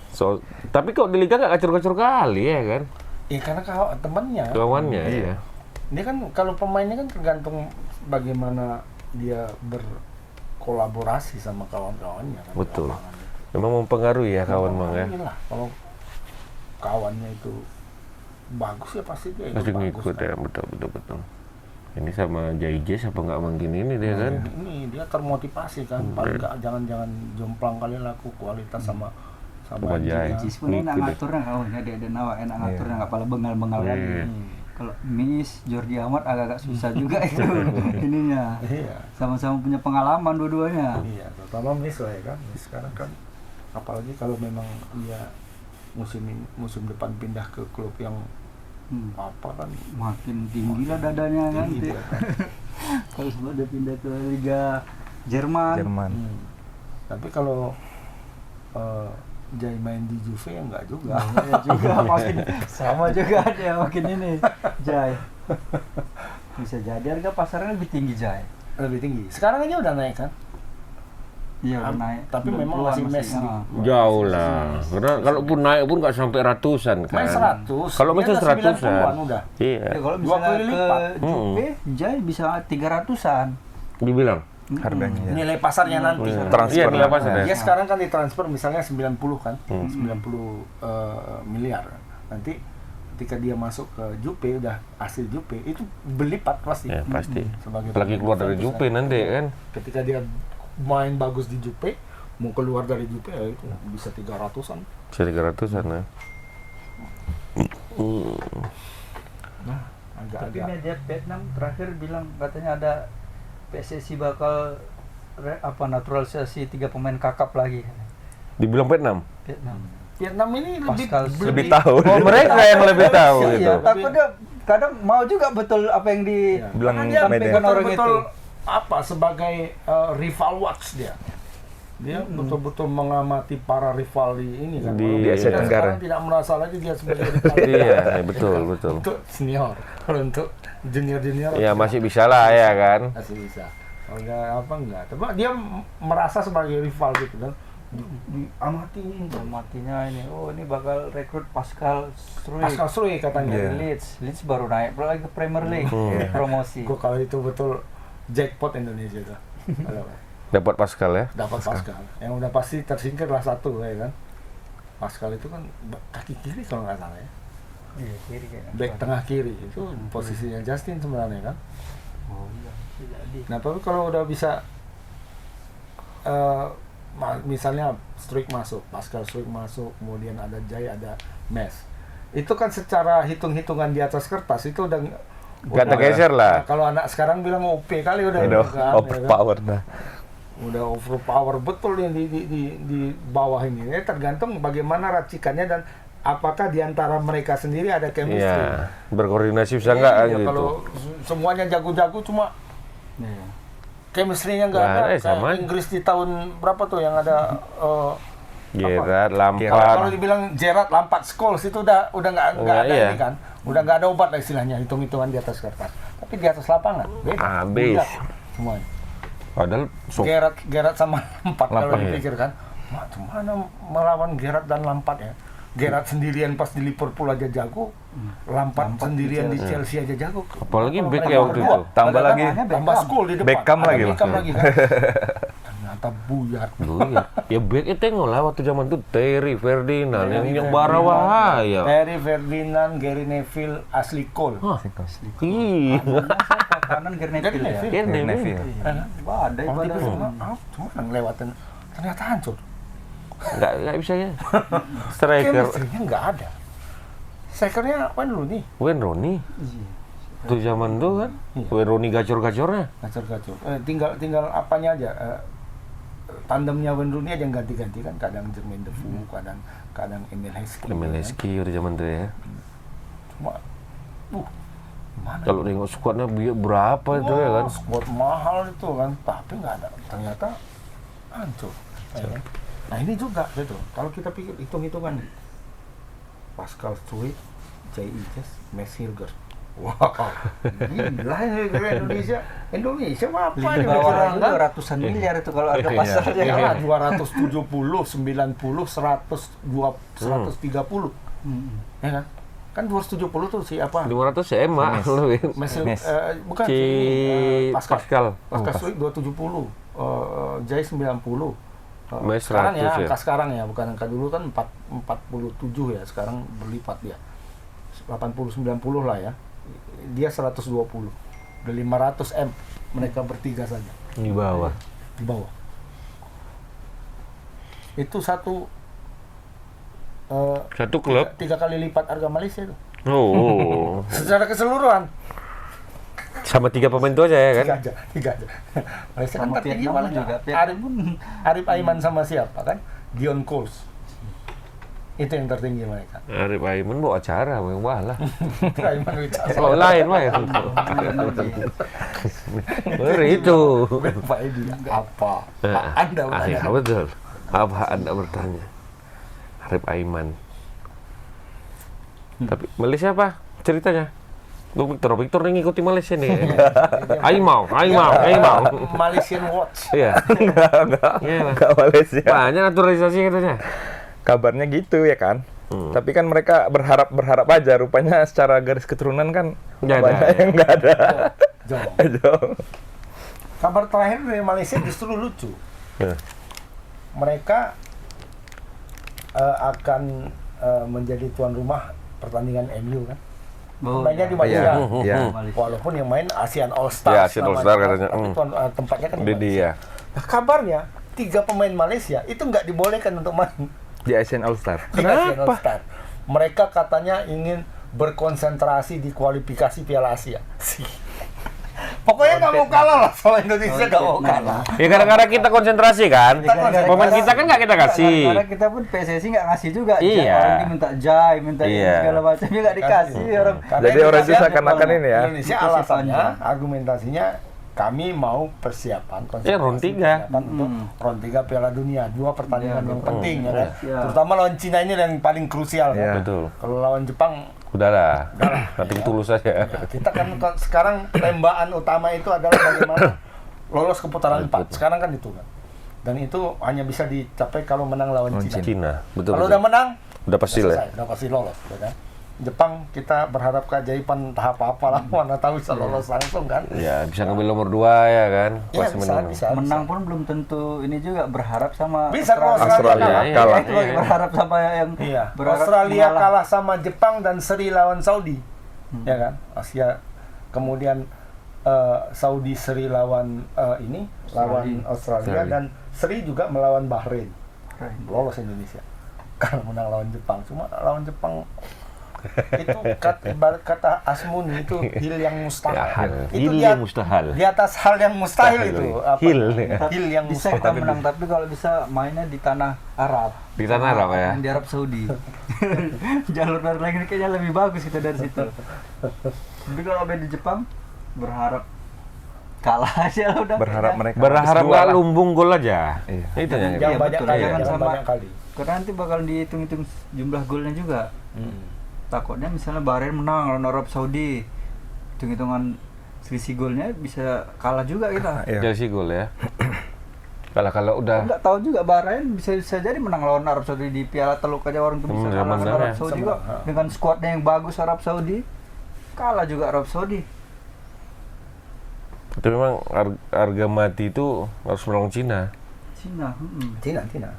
A: tapi kok di Liga nggak kacur-kacur kali ya kan?
B: Iya karena temannya.
A: Kawannya ya.
B: Dia kan kalau pemainnya kan tergantung bagaimana dia kolaborasi sama kawan-kawannya kan. di
A: Betul.
B: lapangan itu.
A: Memang mempengaruhi ya kawan Mang ya.
B: Mempengaruhi lah. Kalau kawannya itu bagus ya pasti dia
A: Pasti
B: bagus
A: ngikut
B: kan.
A: ya, betul. Ini sama Jais apa nggak mungkin ini dia kan?
B: Ini dia termotivasi kan, paling nggak jangan jomplang kali laku kualitas sama
A: Sama Jai.
B: Anjing.
C: Jis pun enak
A: Gitu deh.
C: ngaturnya kawannya dia ada nawa enak ngaturnya nggak pala bengal-bengal
A: Iya.
C: lagi. Kalau Minis, Jordi Amat agak-agak susah juga itu ininya.
B: Iya,
C: Sama-sama punya pengalaman dua-duanya.
B: iya, terutama Miss lah ya kan. Miss sekarang kan, apalagi kalau memang dia musim depan pindah ke klub yang apa kan,
C: Makin tinggi lah dadanya kan.
B: tinggi dia kan.
C: Kalau semua dia pindah ke Liga Jerman.
B: Tapi kalau Jai main di Juve ya enggak juga.
C: Ya juga makin sama juga dia makin ini Jai. Bisa jadi harga pasarnya lebih tinggi Jai.
B: Lebih tinggi. Sekarang aja udah naik kan.
C: Iya udah naik.
B: Tapi memang
C: 90-an
B: masih Messi.
A: Jauh lah. Karena kalaupun naik pun nggak sampai ratusan kan.
B: Main 100.
A: Kalau
B: dia
A: Messi
B: udah
A: 100-an.
B: 90-an udah.
A: Iya.
C: Ya, kalau
B: Dua
C: misalnya
B: kali
C: ke
B: lipat.
C: Juve, Jai bisa 300-an.
A: Dibilang.
D: Harganya ya.
B: Nilai pasarnya nanti.
D: Transfer.
A: Iya, nilai pasar ya.
B: Dia sekarang kan ditransfer misalnya 90 kan. 90 miliar. Nanti ketika dia masuk ke Juve udah hasil Juve itu berlipat pasti.
A: Ya pasti.
B: Sebagai
A: Apalagi keluar dari
B: pemain
A: Juve nanti kan.
B: Ketika dia main bagus di Juve, mau keluar dari Juve ya itu bisa 300-an.
A: Bisa 300-an ya.
B: Nah,
C: Tapi
B: agak-agak
C: media Vietnam terakhir bilang katanya ada PSSI bakal naturalisasi 3 pemain kakap lagi.
A: Dibilang Vietnam.
B: Vietnam ini
C: Pascal
D: Lebih tahu.
A: Oh, mereka yang lebih tahu gitu.
C: Iya, takutnya kadang mau juga betul apa yang
D: Bilang
B: Karena dia
D: media.
C: orang
B: betul-betul
C: itu.
B: apa sebagai rival watch dia. Dia betul-betul mengamati para rival di ini kan.
A: Di
B: Walaupun
A: Asia
B: dia
D: Tenggara.
B: sekarang tidak merasa lagi dia sebagai rival.
A: Iya, betul.
B: Untuk senior. Kalau untuk junior-junior
A: Ya masih bisa lah ya kan.
B: masih bisa. Kalau enggak apa enggak. Tapi dia merasa sebagai rival gitu kan. Diamati ini.
C: matinya ini. Oh, ini bakal rekrut Pascal Struijk.
B: Pascal Struijk katanya.
C: Dari Leeds baru naik lagi ke Premier League. Promosi.
B: Gua kalau itu betul jackpot Indonesia tuh. Kalau
A: Dapat Pascal ya.
B: dapat Pascal. Yang udah pasti tersingkirlah satu ya kan. Pascal itu kan kaki kiri kalau nggak salah ya.
C: Iya, kiri kayaknya.
B: Back tengah kiri itu posisinya Justin sebenarnya kan.
C: Oh iya, jadi.
B: Nah tapi kalau udah bisa misalnya Struijk masuk, Pascal Struijk masuk, kemudian ada Jai, ada Mes. Itu kan secara hitung-hitungan di atas kertas itu udah
A: Nggak tergeser lah.
B: Nah, kalau anak sekarang bilang OP kali udah
D: Udah
B: kan, ya kan?
D: overpower dah.
B: Udah overpower betul yang di bawah ini. Ya, tergantung bagaimana racikannya dan apakah di antara mereka sendiri ada chemistry.
A: Iya. Berkoordinasi bisa nggak
B: Iya,
A: gitu.
B: kalau semuanya jago-jago cuma
C: Iya.
B: chemistry-nya nggak
A: Nggak
B: ada.
A: ada,
B: Kayak
A: sama.
B: Inggris di tahun berapa tuh yang ada
A: Gerrard,
B: kalau
A: Lampard.
B: dibilang Gerrard, Lampard, Scholes itu udah nggak ada
A: Iya.
B: ini kan. Udah nggak ada obat lah istilahnya, hitung-hitungan di atas kertas. Tapi di atas lapangan beda.
A: Habis.
B: Budak semuanya.
A: Padahal
B: Gerrard sama Lampard kalau
A: Lampard, iya.
B: dipikir kan. Mana melawan Gerrard dan Lampard ya. Gerrard sendirian pas di Liverpool aja jago, Lampard sendirian di Chelsea aja jago.
A: Apalagi
B: Kalau
A: back
B: mereka
A: ya waktu
B: berdua,
A: itu.
D: Tambah lagi
B: tambah Scholes di depan.
D: Beckham
B: Ada
D: lagi,
B: Beckham
D: Mas.
B: lagi kan. Ternyata buyar.
A: Iya. Ya backnya tengok lah waktu zaman itu Terry Ferdinand yang bara wahaya.
B: Terry Ferdinand, Gary Neville, Ashley Cole.
A: Ih.
C: Kanan Gerneville ya.
A: Gerneville.
D: Neville.
C: Badai
B: Oh,
C: pada
B: cuma yang lewatin ternyata hancur.
A: Nggak bisa ya. Striker.
B: Chemistry-nya nggak ada. Strikernya Wayne Rooney.
A: Wayne Rooney. Itu zaman itu kan. Wayne Rooney gacor-gacornya.
B: Gacor-gacor. Tinggal apanya aja. Tandemnya Wayne Rooney aja yang ganti-ganti kan. Kadang Jermaine Defoe, kadang Emil Heskey.
A: Emil Heskey udah zaman itu ya.
B: Cuma, mana?
A: Kalau nengok squadnya berapa itu ya kan.
B: Squad mahal itu kan. Tapi nggak ada. Ternyata hancur. Ya kan? Nah ini juga gitu. Kalau kita pikir hitung-hitungan nih. Pascal Struijk, Jai Ijes, Mes Hilgers. Wow, gila ini kira Indonesia. Indonesia mah apa
C: di
B: ini?
C: bawah
B: Beneran
C: itu
B: kan?
C: ratusan miliar itu kalau ada pasarnya.
B: Ya, 270, 90, 100, 130. Ya kan? Kan 270 tuh si apa?
A: 500 SMA lu.
B: Mes,
D: Mes.
B: bukan
A: Si
B: si
A: Pascal.
B: Pascal Struijk 270. Jai 90.
A: Mes
B: Sekarang
A: 100
B: ya,
A: ya?
B: angka sekarang ya, bukan angka dulu kan 47 ya, sekarang berlipat dia. 80-90 lah ya. Dia 120. Udah 500 M mereka bertiga saja
A: Di bawah.
B: di bawah. Itu satu
A: Satu klub.
B: tiga kali lipat harga Malaysia itu.
A: Oh.
B: Secara keseluruhan.
A: Sama 3 pemain itu aja ya kan?
B: Tiga aja. Malaysia kan
C: Sama
B: tertinggi
C: Vietnam
B: malah
C: juga,
B: Arif Aiman sama siapa kan? Dion Coles. Itu yang tertinggi mereka.
A: Arif Aiman bawa acara, wah lah.
B: Aiman Wicaksono.
A: Oh lain wah ya. Baru itu.
B: Pak Edi, apa? Anda
A: Iya
B: bertanya.
A: betul. Apa Anda bertanya? Arif Aiman. Tapi Malaysia apa ceritanya? Victor nih ngikuti Malaysia nih. Aimau.
B: Malaysian Watch.
A: Iya.
D: Nggak Malaysia.
A: Banyak naturalisasi katanya.
D: Kabarnya gitu ya kan. Tapi kan mereka berharap aja. Rupanya secara garis keturunan kan
A: Nggak
D: banyak
A: ada.
D: yang nggak ada.
B: Jauh.
D: Jauh.
B: Kabar terakhir dari Malaysia justru lucu.
A: Ya.
B: Mereka akan menjadi tuan rumah pertandingan MU kan. Mainnya di Malaysia.
D: Iya.
B: Walaupun yang main ASEAN All Stars.
A: Ya, ASEAN All Star
B: namanya.
A: katanya.
B: Tapi tuan, tempatnya kan di
A: Di
B: Malaysia.
A: dia.
B: Nah, kabarnya 3 pemain Malaysia itu nggak dibolehkan untuk main
D: Di ASEAN All Star.
B: di ASEAN All Star. Mereka katanya ingin berkonsentrasi di kualifikasi Piala Asia. Pokoknya nggak mau kalah lah sama Indonesia, nggak mau kalah.
A: Ya gara-gara kita konsentrasi kan. Pemain kita kan nggak kita kasih.
C: Karena kita pun PSSI nggak ngasih juga.
A: Iya.
C: Orang diminta Jai, minta ini
A: Iya.
C: segala macam juga dikasih orang.
B: Karena
D: Jadi orang itu
B: Indonesia-
D: seakan-akan ini ya.
B: Indonesia
C: Itu sih
B: alasannya,
C: panjang.
B: argumentasinya kami mau persiapan konsentrasi
A: round 3.
B: persiapan untuk round 3 Piala Dunia, 2 pertandingan yang penting ya kan.
C: Iya.
B: Terutama lawan Cina ini yang paling krusial
D: Iya.
B: kan.
A: Betul.
B: Kalau lawan Jepang
A: Udahlah. Nanti tulus aja.
B: kita kan sekarang tembakan utama itu adalah bagaimana lolos ke putaran 4. Sekarang kan itu kan. Dan itu hanya bisa dicapai kalau menang lawan Cina.
A: Cina. Betul.
B: Kalau
A: betul.
B: udah menang,
A: Udah pasti lah.
B: selesai, udah pasti lolos, ya kan? Jepang kita berharap keajaiban tahap apa lah, mana tahu bisa lolos langsung kan?
A: Ya bisa ngambil nomor 2 ya kan.
B: Iya
A: Pasti menang.
B: bisa.
C: Menang pun belum tentu ini juga berharap sama
B: Bisa kalau
D: Australia
B: kalah.
D: kalah.
C: Itu lagi berharap sama yang
B: Iya.
C: berharap
B: Australia
C: mengalah.
B: kalah sama Jepang dan seri lawan Saudi, ya kan? Asia. Kemudian Saudi seri lawan lawan Australia dan seri juga melawan Bahrain. Lolos Indonesia. Kalau menang lawan Jepang, cuma lawan Jepang itu ibarat kata Asmuni itu hil yang mustahil.
A: Ya,
B: Itu
A: hil
B: dia-
A: yang mustahil.
B: Di atas hal yang mustahil itu. Apa?
A: Hil.
B: Hil yang
C: Bisa
B: mustahil.
C: kita menang, tapi kalau bisa mainnya di tanah Arab.
A: Di tanah Arab ya.
C: Di Arab Saudi. Jalur dari lagi kayaknya lebih bagus kita dari situ. Tapi kalau main di Jepang berharap kalah aja lah udah.
D: Berharap mereka
A: Berharap
D: habis dua
A: nggak
D: lah.
A: lumbung gol aja.
D: Iya.
A: Itu
B: Yang
A: yang.
C: Iya,
B: banyak
C: betul.
B: kali,
C: Jangan
B: yang
C: sama-
B: banyak kali.
C: Karena nanti bakal dihitung-hitung jumlah golnya juga. Takutnya misalnya Bahrain menang lawan Arab Saudi, hitung-hitungan selisih golnya bisa kalah juga kita.
D: Iya.
A: Chelsea gol ya. Kalau udah
C: Nggak tahu juga Bahrain bisa jadi menang lawan Arab Saudi di Piala Teluk aja orang tuh bisa kalah
A: zaman
C: lawan
A: sana.
C: Arab Saudi kok
B: Sama.
C: dengan skuadnya yang bagus Arab Saudi kalah juga Arab Saudi.
A: itu memang harga mati itu harus melawan Cina.
C: Cina.
B: Cina.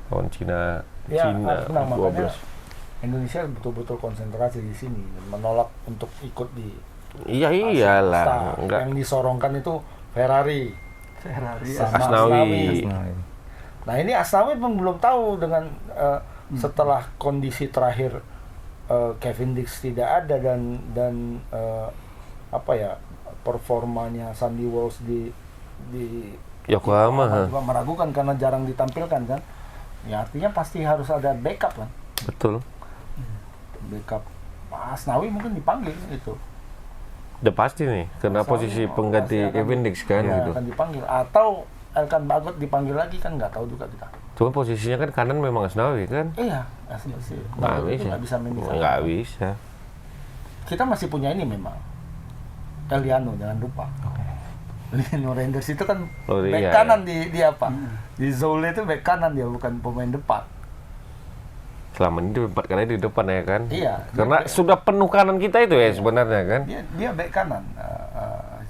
A: Lawan Cina.
B: Ya,
A: Cina
B: harus menang. Makanya
A: 12.
B: Indonesia betul-betul konsentrasi di sini, menolak untuk ikut di
A: Iya
B: Star.
A: iyalah. Enggak.
B: Yang disorongkan itu Ferrari
C: Ferrari.
B: sama
A: Asnawi.
B: Nah ini Asnawi pun belum tahu dengan setelah kondisi terakhir Kevin Dix tidak ada dan performanya Sandy Walsh di
A: Yokohama.
B: juga meragukan karena jarang ditampilkan kan. Ya artinya pasti harus ada backup kan.
A: Betul.
B: Backup Asnawi mungkin dipanggil itu.
A: Udah pasti nih, karena posisi pengganti Kevin Dix kan
B: Ya,
A: gitu.
B: akan dipanggil atau Elkan Bagot dipanggil lagi kan nggak tahu juga kita.
A: Cuma posisinya kan kanan memang Asnawi kan.
B: Iya, asli
A: Nggak
B: Bagot itu
A: bisa.
B: nggak bisa main di sana.
A: Nggak bisa.
B: Kita masih punya ini memang. Eliano jangan lupa. Lino Renders itu kan
A: Oh,
B: back
A: iya,
B: kanan di apa? Di Zole itu back kanan dia bukan pemain depan.
A: Selama ini 4 kali di depan ya kan.
B: Iya.
A: Karena sudah penuh kanan kita itu ya sebenarnya kan.
B: Dia back kanan.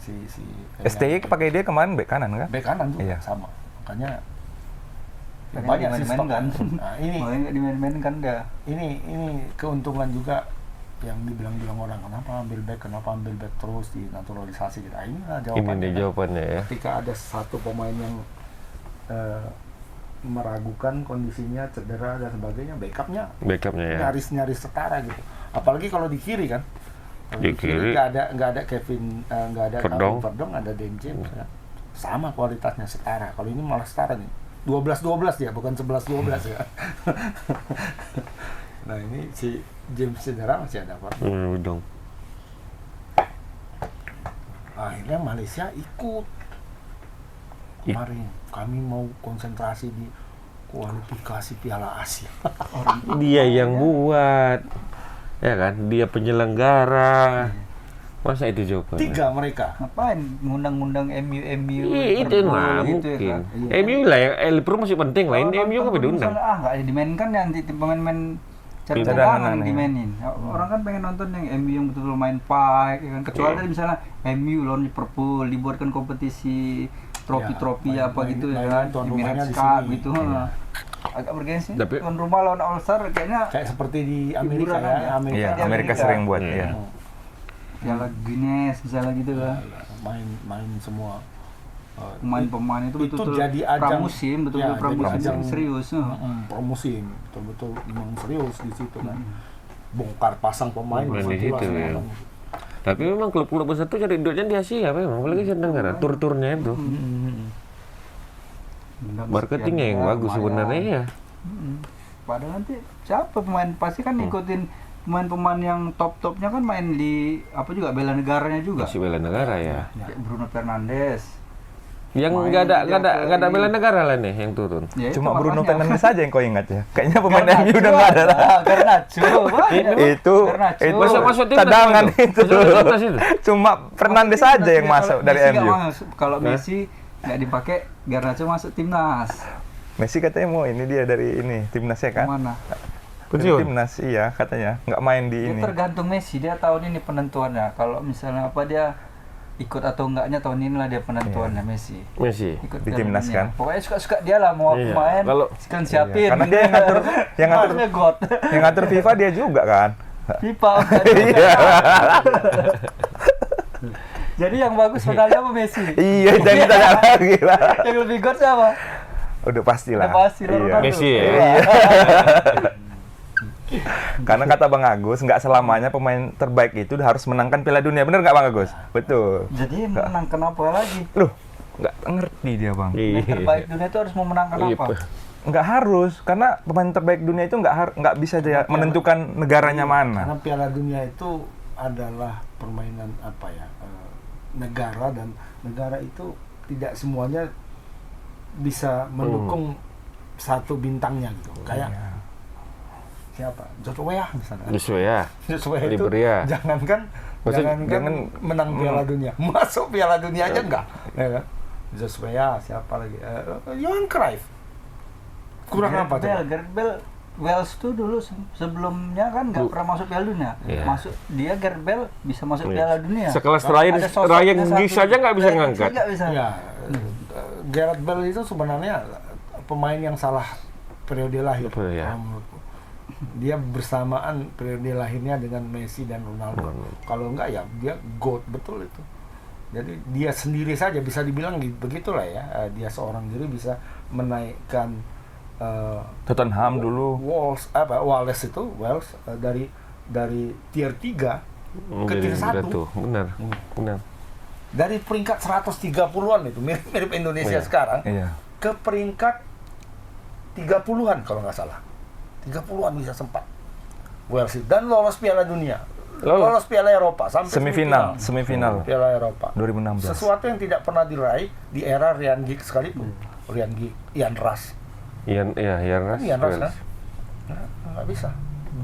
B: si
D: STY pakai dia kemarin bek kanan kan?
B: bek kanan juga
D: Iya.
B: sama. Makanya ya
C: Makanya
B: banyak
C: dimain-main
B: sistem
C: kan.
B: Nah, ini
C: Makanya nggak dimain-main kan dia.
B: ini keuntungan juga yang dibilang orang kenapa ambil back terus di naturalisasi gitu. Nah, inilah
A: Ini
B: jawabannya.
A: nih
B: kan.
A: jawabannya ya.
B: Ketika ada satu pemain yang meragukan kondisinya, cedera dan sebagainya, backupnya
A: Backupnya ya.
B: nyaris setara gitu. Apalagi kalau di kiri kan. Kalau
A: Di kiri.
B: nggak ada Kevin, nggak ada
A: Verdong.
B: Calvin Verdong, ada Dan James kan. Sama kualitasnya setara. Kalau ini malah setara nih. 12-12 ya, bukan 11-12 ya. Nah ini si James cedera masih ada Verdong.
A: Dong.
B: Akhirnya Malaysia ikut. Kemarin kami mau konsentrasi di kualifikasi Piala Asia.
A: Dia yang buat. Ya kan, dia penyelenggara. Masa itu jawabannya?
B: 3 mereka.
C: Ngapain ngundang-ngundang MU
A: Iya, itu nggak
C: gitu
A: mungkin.
C: ya kan?
A: MU lah yang Liverpool masih penting lah. Ini
C: Kalau
A: MU
C: nonton
A: nggak
C: tuh
A: diundang.
C: misalnya, nggak dimainkan ya nanti pemain-pemain
A: Cadangan
C: cadangan
D: nih.
C: dimainin. Orang kan pengen nonton yang MU yang betul-betul main fight, ya kan? Kecuali
A: Iya.
C: tadi misalnya MU lawan Liverpool dibuatkan kompetisi trofi-trofi
B: Ya,
C: apa gitu ya
B: main
C: kan,
B: tuan rumahnya
C: Emirates
B: di
C: Cup
B: sini.
C: gitu.
B: Iya.
C: Agak bergengsi.
A: Tapi-
C: Tuan rumah lawan All Star kayaknya
B: Kayak seperti di Amerika
C: Hiburan
B: ya.
C: aja.
D: Iya,
C: Di
D: Amerika
C: Amerika.
D: sering buat
A: Iya.
D: ya.
C: Piala Guinness misalnya gitu kan.
B: main semua.
C: Pemain-pemain itu betul-betul
B: jadi ajang
C: pramusim, betul-betul
B: ya,
C: pramusim
B: jadi ajang
C: serius.
B: promosi, betul-betul memang serius di situ kan. Bongkar pasang pemain
A: Pemain di
B: disitulah
A: situ,
B: semua
A: ya.
B: kan.
A: Tapi memang klub-klub besar tuh cari duitnya di Asia memang. Apalagi saya dengar tur-turnya itu. Marketingnya yang bagus sebenarnya ya.
C: Padahal nanti siapa pemain pasti kan ngikutin pemain-pemain yang top-topnya kan main di apa juga bela negaranya juga.
A: Masih bela negara ya.
C: Kayak Bruno Fernandes.
A: Yang
C: Main
A: nggak ada
C: di
A: nggak ada
C: Piala
A: nggak ada
C: ini.
A: bela negara lah nih yang turun.
C: Ya, itu
D: Cuma Bruno
C: makanya.
D: Fernandes saja yang kau ingat ya. Kayaknya pemain
C: Garnacho
D: MU udah nggak ada lah.
C: Garnacho.
D: Itu
C: Garnacho.
A: Masuk timnas
D: cadangan
A: itu.
D: itu.
A: Masuk timnas itu.
D: Cuma Fernandes saja yang masuk dari MU.
C: Kalau Messi nggak dipakai, Garnacho masuk timnas.
D: Messi katanya mau ini dia dari ini timnasnya kan?
C: Mana?
D: Dari
A: Pensiun?
D: timnas iya katanya nggak main di
C: Dia
D: ini.
C: tergantung Messi, dia tahun ini penentuannya. Kalau misalnya apa dia ikut atau enggaknya tahun inilah dia penentuannya Messi.
A: Messi.
C: Ikut
D: Di
C: Piala
D: timnas
C: Dunia.
D: kan?
C: Pokoknya suka-suka dia lah mau
A: Iya.
C: main.
A: Kalau-
C: sekalian siapin.
D: Karena dia yang ngatur
C: Harusnya God.
D: yang ngatur FIFA dia juga kan.
C: FIFA.
D: Iya.
C: Jadi yang bagus Ronaldo apa Messi?
D: Iya, jangan ditanya lagi lah.
C: Yang lebih God siapa?
D: Udah pastilah.
C: Udah pasti lah
D: Iya.
C: Ronaldo.
A: Messi ya.
C: Iya.
D: Karena kata Bang Agus, nggak selamanya pemain terbaik itu harus menangkan Piala Dunia. Bener nggak Bang Agus? Betul.
C: Jadi menang kenapa lagi?
D: Loh, nggak ngerti dia Bang.
C: Pemain terbaik dunia itu harus memenangkan
A: Iya,
C: apa?
D: Nggak harus, karena pemain terbaik dunia itu nggak bisa dia menentukan negaranya mana.
B: Karena Piala Dunia itu adalah permainan apa ya, negara, dan negara itu tidak semuanya bisa mendukung satu bintangnya gitu. Kayak siapa? George Weah misalnya.
A: Justru ya.
B: George Weah itu
A: Liberia.
B: jangankan
D: jangan-
B: menang Piala Dunia, masuk Piala Dunia aja enggak. Ya kan? George Weah, siapa lagi? Johan Cruyff. Kurang apa tuh?
C: Gareth Bale Wales tuh dulu sebelumnya kan nggak pernah masuk Piala Dunia.
A: Iya.
C: Masuk dia Gareth Bale bisa masuk
A: Iya.
C: Piala Dunia.
A: Sekelas
C: Ada
A: Ryan
C: sosoknya
A: Giggs
C: satu.
A: aja nggak bisa
C: Ryan Giggs
A: ngangkat.
C: nggak bisa.
B: Ya, Gareth Bale itu sebenarnya pemain yang salah periode lahir.
A: Betul, ya.
B: Menurutku. Dia bersamaan periode lahirnya dengan Messi dan Ronaldo. Kalau enggak ya dia GOAT betul itu. Jadi dia sendiri saja bisa dibilang begitulah ya. Dia seorang diri bisa menaikkan
D: Tottenham dulu.
B: Wales dari tier 3 ke tier 1.
A: Tuh, benar. Benar.
B: Dari peringkat 130-an itu mirip Indonesia
A: Iya.
B: sekarang
D: Iya.
B: ke peringkat 30-an kalau nggak salah. 30-an bisa sempat. Wales itu. Dan lolos Piala Dunia. Lolos Piala Eropa sampai
D: Semifinal
B: Piala Eropa.
D: 2016.
B: Sesuatu yang tidak pernah diraih di era Ryan Giggs sekalipun. Ryan Giggs, Ian Rush.
A: Ian Rush.
B: Ian Rush kan? Nah, nggak bisa.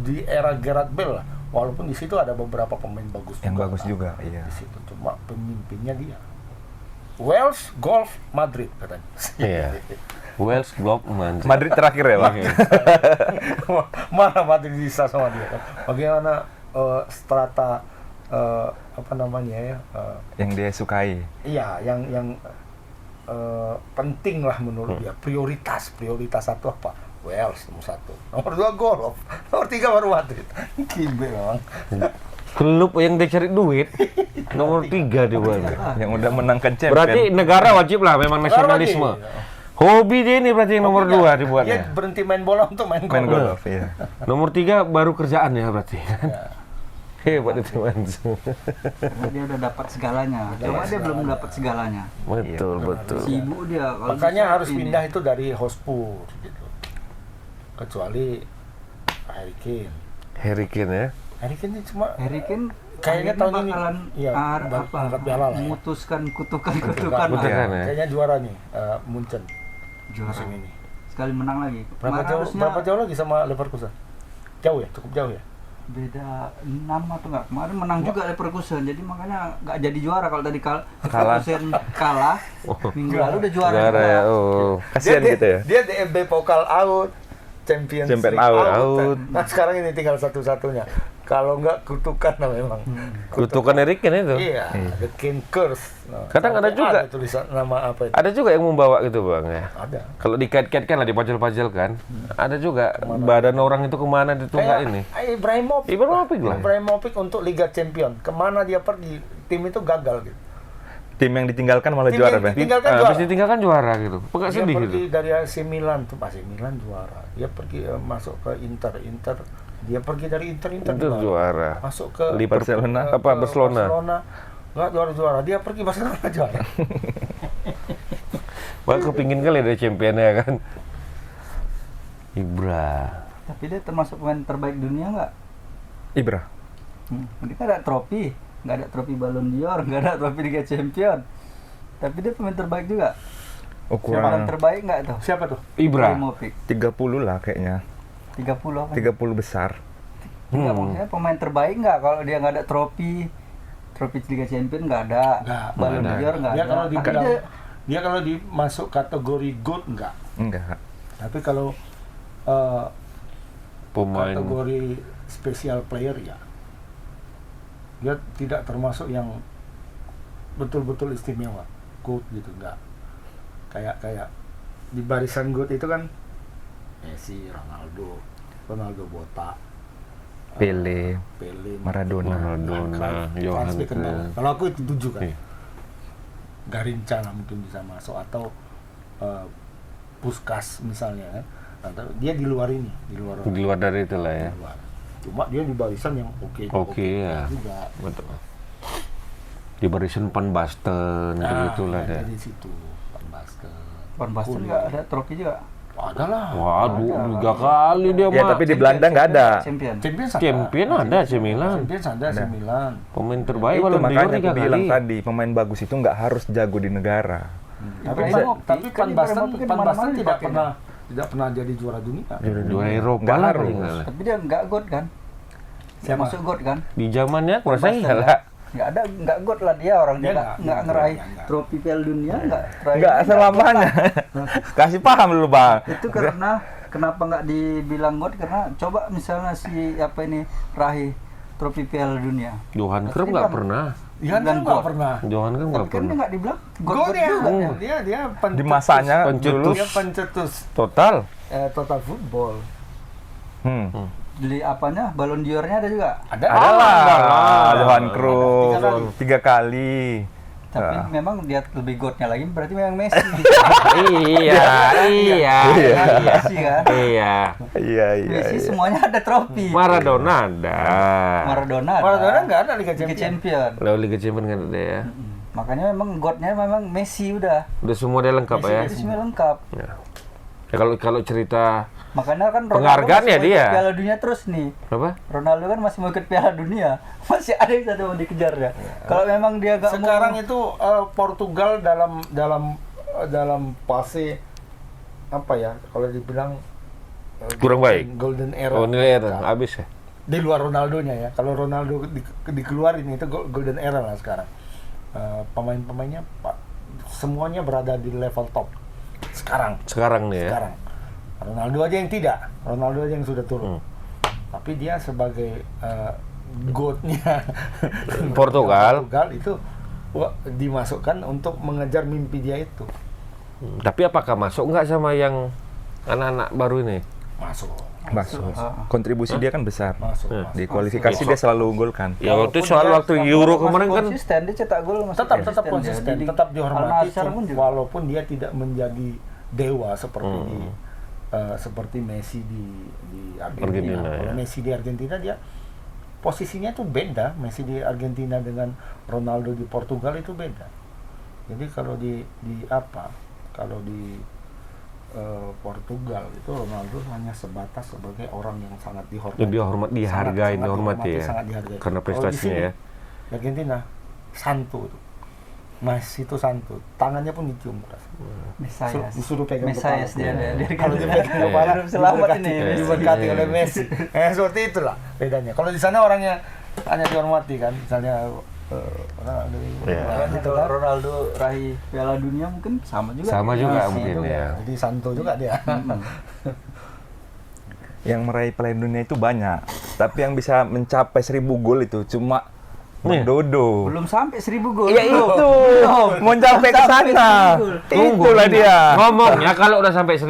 B: Di era Gareth Bale lah. Walaupun di situ ada beberapa pemain bagus
D: Yang
B: juga,
D: bagus
B: kan.
D: juga, iya.
B: Di situ cuma pemimpinnya dia. Wales, golf, Madrid katanya.
A: Iya. Wales Globe Madrid.
D: Madrid terakhir ya, Bang?
A: Oke.
B: Mana Madrid bisa sama dia kan? Bagaimana strata apa namanya ya?
D: Yang dia sukai.
B: Iya, yang penting lah menurut dia. Prioritas satu apa? Wales nomor 1, nomor 2 golf, nomor 3 baru Madrid. Kimbe memang.
A: Klub yang dia cari duit nomor 3 dia buat.
D: Yang udah menangkan champion.
A: Berarti negara wajib lah memang nasionalisme. Hobi dia ini berarti yang nomor 2
B: Dia
A: dibuatnya.
B: berhenti main bola untuk main
D: Main
B: golf.
D: golf, iya.
A: Nomor 3 baru kerjaan ya berarti. Hebat itu man.
C: Karena dia udah dapat segalanya. Cuma dia belum dapat segalanya.
A: Betul.
C: Sibuk dia. Kalau
B: Makanya
C: bisa
B: harus
C: ini.
B: pindah itu dari Hotspur gitu. Kecuali Harry Kane.
A: Harry Kane ya.
B: Harry Kane ini cuma
C: Harry Kane
B: kayaknya
C: akhirnya
B: tahun ini
C: bakalan
B: angkat piala lah ya.
C: memutuskan kutukan-kutukan
A: Kutukan.
C: lah.
A: ya.
B: Kayaknya juara nih Munchen
C: Juara.
B: musim ini.
C: Sekali menang lagi.
B: Berapa
C: Kemarin
B: jauh,
C: harusnya
B: berapa jauh lagi sama Leverkusen? Jauh ya, cukup jauh ya.
C: beda 6 atau enggak. Kemarin menang juga Leverkusen. Jadi makanya enggak jadi juara kalau tadi
D: Kalah.
C: Leverkusen kalah. Minggu lalu udah juara.
A: Juara ya. Oh.
D: Kasihan gitu ya.
B: Dia DFB Pokal out, Champions
D: Champion
B: League
D: out.
B: Nah sekarang ini tinggal satu-satunya. Kalau nggak kutukan lah memang.
A: Kutukan Harry Kane itu.
B: Iya, The Kane Curse. Nah,
A: Kadang ada juga.
B: tulisan nama apa itu?
A: Ada juga yang membawa gitu bang ya.
B: Ada.
A: Kalau dikait-kaitkan lah, dipajal-pajal kan. Ada juga badan orang itu kemana itu nggak ini.
B: Ibrahimovic.
A: Ibrahimovic lah.
B: Ibrahimovic untuk Liga Champion. Kemana dia pergi? Tim itu gagal gitu.
D: Tim yang ditinggalkan malah
B: Tim
D: juara,
B: yang
D: Bang.
B: ditinggalkan
A: Habis
B: juara.
A: ditinggalkan juara gitu. Pegang
B: Dia
A: sedih
B: pergi
A: gitu.
B: dari AC Milan tuh, AC Milan juara. Dia pergi masuk ke Inter. Dia pergi dari Inter
A: Itu juara.
B: masuk ke
D: Barcelona.
A: Apa, Barcelona?
B: Nggak juara. Dia pergi Barcelona juara.
A: Wah kepingin kali ada championnya kan. Ibra.
C: Tapi dia termasuk pemain terbaik dunia enggak?
D: Ibra.
C: Dia kan ada trofi, nggak ada trofi Ballon d'Or, nggak ada trofi Liga Champion. Tapi dia pemain terbaik juga. Pemain
D: Ukuran
C: terbaik nggak tuh?
B: Siapa tuh?
A: Ibra.
C: Ibrahimovic.
D: 30 lah kayaknya.
C: 30 apa?
D: 30 besar.
C: Enggak, maksudnya pemain terbaik nggak kalau dia nggak ada trofi Liga Champion nggak ada,
B: Nggak,
C: Ballon
A: nggak ada.
C: d'Or nggak
B: Dia
C: ada.
B: kalau
C: Tapi
B: dibilang
C: dia-
B: dia kalau dimasuk kategori good enggak.
D: Enggak.
B: Tapi kalau
A: Pemain.
B: kategori special player ya. Dia tidak termasuk yang betul-betul istimewa. Good gitu enggak. Kayak di barisan good itu kan Messi, Ronaldo botak,
D: Pele,
B: Pele,
D: Maradona.
A: Johan
B: Cruyff.
A: Cruyff.
B: Kalau aku itu 7 kan.
A: Iya.
B: Garinca lah mungkin bisa masuk atau Puskas misalnya kan. Atau dia di luar ini, di luar
A: Dari itulah ya.
B: luar. Cuma dia di barisan yang oke
A: ya.
B: juga.
A: Betul. Di barisan Van Basten gitulah deh.
B: Di situ Van Basten.
C: Van Basten nggak ada trofi juga.
B: Ada lah.
A: Waduh, 3 kali dia
D: Ya
A: mah.
D: tapi di Belanda nggak ada.
C: Champion.
B: Champions ada.
A: Champion ada AC Milan.
B: Champions ada AC Milan.
A: Pemain terbaik
D: Itu
A: Ballon d'Or
D: makanya
A: 3
D: aku bilang
A: kali.
D: tadi, pemain bagus itu nggak harus jago di negara.
B: Tapi
C: kan
B: Van Basten
C: Ibrahimovic
B: Van Basten
C: mana-mana
B: tidak
C: dipakai.
B: tidak pernah jadi juara dunia.
A: Juara Eropa
D: Nggak
A: lah
D: harus.
A: paling nggak lah.
C: Tapi dia nggak God kan? Dia
B: Siapa?
C: masuk God kan?
A: Di zamannya aku rasa
C: Basten
A: iyalah.
C: nggak God lah dia orang
B: Dia
C: dia nggak ngeraih
B: nggak.
C: trofi Piala Dunia nggak. terakhir
D: Nggak
C: dia
D: selamanya. Kasih paham dulu, Bang.
C: itu karena kenapa nggak dibilang God karena coba misalnya si apa ini raih trofi Piala Dunia.
A: Johan
C: Pasti
A: Cruyff nggak
C: bilang,
A: pernah.
B: Dia kan
C: Bilang
B: nggak
C: God.
B: pernah.
A: Johan kan nggak
C: Tapi kan dia
A: pernah.
C: nggak dibilang God,
B: Gol dia.
C: juga.
B: Dia
D: Di masanya dulu
B: Dia pencetus
A: Total.
B: total football.
C: Di apanya Ballon d'Or-nya ada juga.
B: Ada
D: adalah Johan
B: Tiga
D: Cruyff
B: kali.
D: 3 kali.
C: Tapi
D: Ah.
C: memang dia lebih godnya lagi berarti memang Messi.
A: Iya.
C: Messi kan.
A: Iya.
D: Iya, iya.
C: Messi
D: iya.
C: semuanya ada trofi.
A: Maradona ada.
C: Maradona ada.
B: Maradona nggak ada Liga
C: Liga
B: Champions.
C: Champion.
A: Lalu Liga Champions kan ada ya.
C: Makanya memang godnya memang Messi udah.
A: Udah semua dia lengkap ya.
C: Messi semua lengkap.
A: Ya. Ya, kalau cerita
C: Makanya kan
A: Penghargaan
C: masih
A: ya
C: mau
A: dia.
C: ikut Piala Dunia terus nih.
A: apa?
C: Ronaldo kan masih mau ikut Piala Dunia. Masih ada yang satu mau dikejar ya. Kalau memang dia gak
B: Sekarang
C: mau
B: itu Portugal dalam fase apa ya? Kalau dibilang
A: Kurang baik.
B: Golden era.
A: Oh nilai era habis ya.
B: Di luar Ronaldonya ya. Kalau Ronaldo dikeluarin itu golden era lah sekarang. Pemain-pemainnya semuanya berada di level top.
A: Sekarang nih ya.
B: Sekarang. Ronaldo aja yang tidak. Ronaldo aja yang sudah turun. Tapi dia sebagai goatnya
A: Portugal.
B: itu dimasukkan untuk mengejar mimpi dia itu.
A: Tapi apakah masuk nggak sama yang anak-anak baru ini?
B: Masuk.
D: Kontribusi dia kan besar.
B: Masuk.
D: Di kualifikasi dia selalu unggul kan.
A: Ya waktu
B: Walaupun
A: soal
B: dia
A: waktu Euro kemarin kan
C: konsisten, dia cetak gol masih
B: tetap konsisten,
C: ya.
B: tetap dihormati,
C: Al-Nassr pun juga.
B: walaupun dia tidak menjadi dewa seperti Messi di Argentina.
A: Argentina,
B: Kalau
A: ya.
B: Messi di Argentina dia posisinya tuh beda. Messi di Argentina dengan Ronaldo di Portugal itu beda. Jadi kalau di Portugal itu Ronaldo hanya sebatas sebagai orang yang sangat dihormati.
A: Dihargai, dihormati ya.
B: Sangat dihargai.
A: Karena
B: Kalau di
A: prestasinya
B: sini,
A: ya.
B: di Argentina santu tuh. Messi itu santu, tangannya pun dicium keras.
C: Mesias.
B: Disuruh pegang
C: Mesias
B: kepala.
C: dia.
B: Kalau dia pegang kepala,
C: Selamat ini.
B: diberkati oleh Messi. Seperti itulah bedanya. Kalau di sana orangnya hanya dihormati kan, misalnya Ronaldo, gitu kan.
C: Ronaldo raih Piala Dunia mungkin sama juga.
A: Sama juga
C: Messi
A: mungkin
C: juga.
A: ya.
B: Jadi santu juga dia.
D: Yang meraih Piala Dunia itu banyak, tapi yang bisa mencapai 1000 gol itu cuma Dodo.
C: Belum sampai 1000 gol.
D: Ya itu, mau sampai ke sana.
C: Belum
D: Itulah dia.
A: Ngomongnya kalau udah sampai 1000.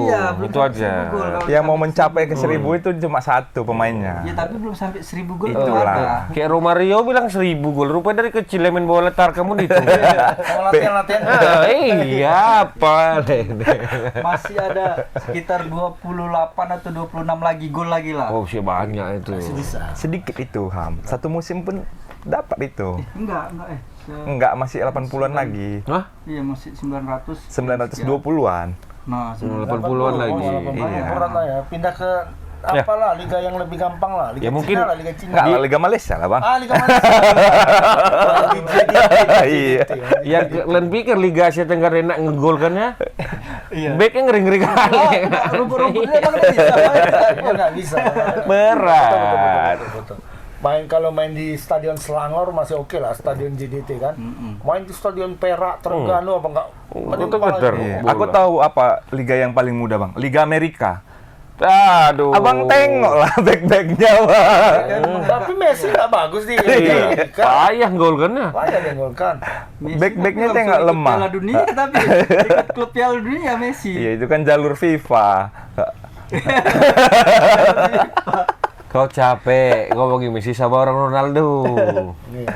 C: Iya, belum
A: Itu
C: sampai
A: aja.
C: 1000 gol. Kalau
D: Yang mau
C: sampai
D: mencapai ke
C: 1000
D: 1000 itu cuma satu pemainnya.
C: Ya tapi belum sampai 1000 gol itu
D: Itulah.
C: ada.
A: Kayak Romario bilang 1000 gol. Rupanya dari kecil dia main bola letar kamu itu.
B: Mau latihan.
A: Iya, apa?
C: Masih ada sekitar 28 atau 26 lagi gol lagi lah.
A: Oh, sih banyak itu.
B: Bisa.
D: Sedikit itu, Ham. Satu musim pun dapat itu.
C: Enggak.
D: Enggak, masih 80-an lagi.
A: Hah?
C: Iya masih 900.
D: 920-an.
C: Nah,
A: 80-an lagi.
B: Iya.
D: Iya.
B: Berat lah ya. Pindah ke apalah liga yang lebih gampang lah. Liga
A: Ya, mungkin-
B: Cina lah, Liga Cina.
D: Enggak lah, Liga Malaysia lah, Bang.
B: Liga Malaysia.
D: Iya.
A: Ya, kalian pikir Liga Asia Tenggara enak ngegolkannya?
C: Iya.
A: Backnya ngeri-ngeri kali.
C: Rumput-rumputnya emang nggak bisa.
B: Nggak bisa.
A: Berat.
B: Betul. Kalau main di Stadion Selangor masih oke lah, Stadion JDT kan. Main di Stadion Perak, Terengganu apa enggak?
A: Itu bener.
D: Iya.
A: Bola.
D: Aku tahu apa liga yang paling mudah, Bang. Liga Amerika.
A: Aduh.
D: Abang tengok lah back-backnya, Bang.
B: Tapi Messi nggak bagus di
A: Iya.
B: Amerika.
A: Payah golkannya.
B: Banyak yang golkan.
D: Back-backnya
C: Messi
D: tengok
C: langsung ikut
D: lemah.
C: Piala Dunia tapi ikut klub Piala Dunia Messi.
D: Iya, itu kan jalur FIFA.
A: Kau capek ngomongin Messi sama orang Ronaldo.
B: Iya.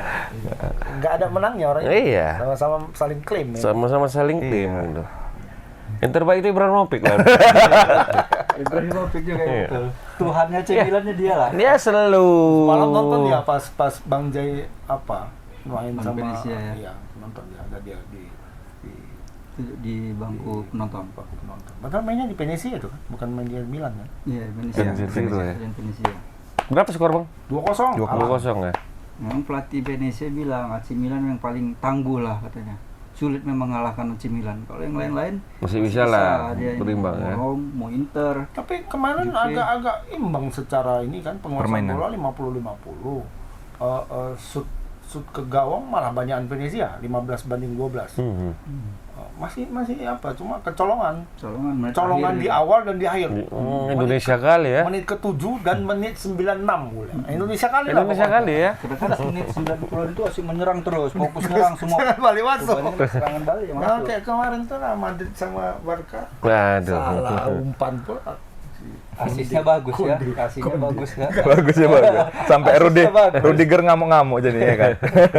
B: Nggak ada menangnya orangnya.
A: Iya.
B: Sama-sama saling klaim. Ya.
A: Sama-sama saling tim gitu. Yang terbaik itu Ibrahimovic lah.
C: Ibrahimovic juga
A: Iya.
C: betul. Tuhannya C-nya dia lah.
A: Dia selalu
B: Malam nonton dia pas Bang Jai main
C: Bang
B: sama
C: Venezia ya.
B: Iya, nonton dia ada dia
C: Di bangku penonton.
B: bangku penonton. Padahal mainnya di Venezia itu kan, bukan main di Milan kan.
C: Iya, Venezia.
A: Venezia, ya.
C: Venezia.
A: berapa skor, Bang?
B: 2-0.
A: 2-0 ya.
C: Memang pelatih Venezia bilang AC Milan yang paling tangguh lah katanya. Sulit memang mengalahkan AC Milan. Kalau yang lain-lain
A: Masih bisa lah,
C: dia
A: berimbang
C: mau
A: ya.
C: Rome, mau Inter.
B: Tapi kemarin
C: Juve.
B: agak-agak imbang secara ini kan, penguasaan
D: Permainan.
B: bola 50-50. Shoot ke gawang malah banyakan Venezia, 15-12. Masih cuma kecolongan. Colongan di awal dan di akhir.
A: Indonesia kali ya.
B: Menit ke-7 dan menit 96 boleh. Indonesia kali lah.
A: Indonesia
B: pokoknya.
A: kali ya.
C: Sedangkan menit 90-an itu asik menyerang terus, fokus nyerang semua.
B: Balik masuk.
C: Rupanya serangan balik ya
B: Nah,
C: masuk.
B: kayak kemarin tuh lah Madrid sama Barca.
A: Waduh.
B: Salah umpan pula.
C: Asisnya bagus ya, asisnya bagus ya.
D: Bagus ya, bagus. Sampai
C: Asisnya bagus.
D: Rudiger ngamuk-ngamuk jadinya kan.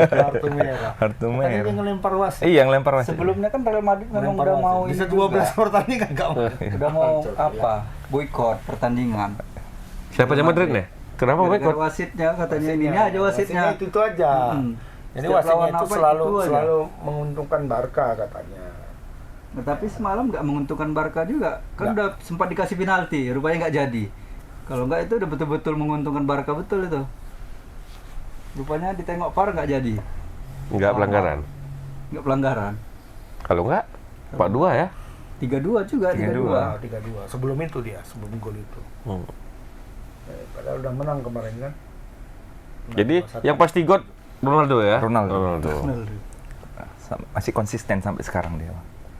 B: Kartu merah.
D: Kartu
B: Tadi
D: merah.
B: dia ngelempar wasit.
D: Iya, yang lempar wasit.
C: Sebelumnya kan Real Madrid memang
B: Lempar
C: udah
B: wasit.
C: mau
B: bisa
C: ini
B: 12
C: juga.
B: pertandingan enggak mau.
C: Udah mau apa? Boykot pertandingan.
A: Siapa yang Madrid nih? Kenapa
C: Gara-gara
A: boykot?
C: wasitnya katanya ini aja wasitnya.
B: Itu aja. Jadi
C: Setiap
B: wasitnya
C: lawan
B: itu
C: apa,
B: selalu
C: itu aja.
B: selalu menguntungkan Barca katanya.
C: Nah, tapi semalam nggak menguntungkan Barca juga. Kan udah sempat dikasih penalti, rupanya nggak jadi. Kalau nggak itu udah betul-betul menguntungkan Barca betul itu. Rupanya ditengok VAR nggak jadi.
A: Enggak pelanggaran.
C: Nggak pelanggaran.
A: Kalau enggak 4-2 ya.
C: 3-2 juga, 3-2.
B: 3-2. Sebelum itu dia, sebelum gol itu. Padahal udah menang kemarin kan.
A: Jadi yang pasti God Ronaldo ya.
D: Ronaldo.
A: Ronaldo.
D: Masih konsisten sampai sekarang dia.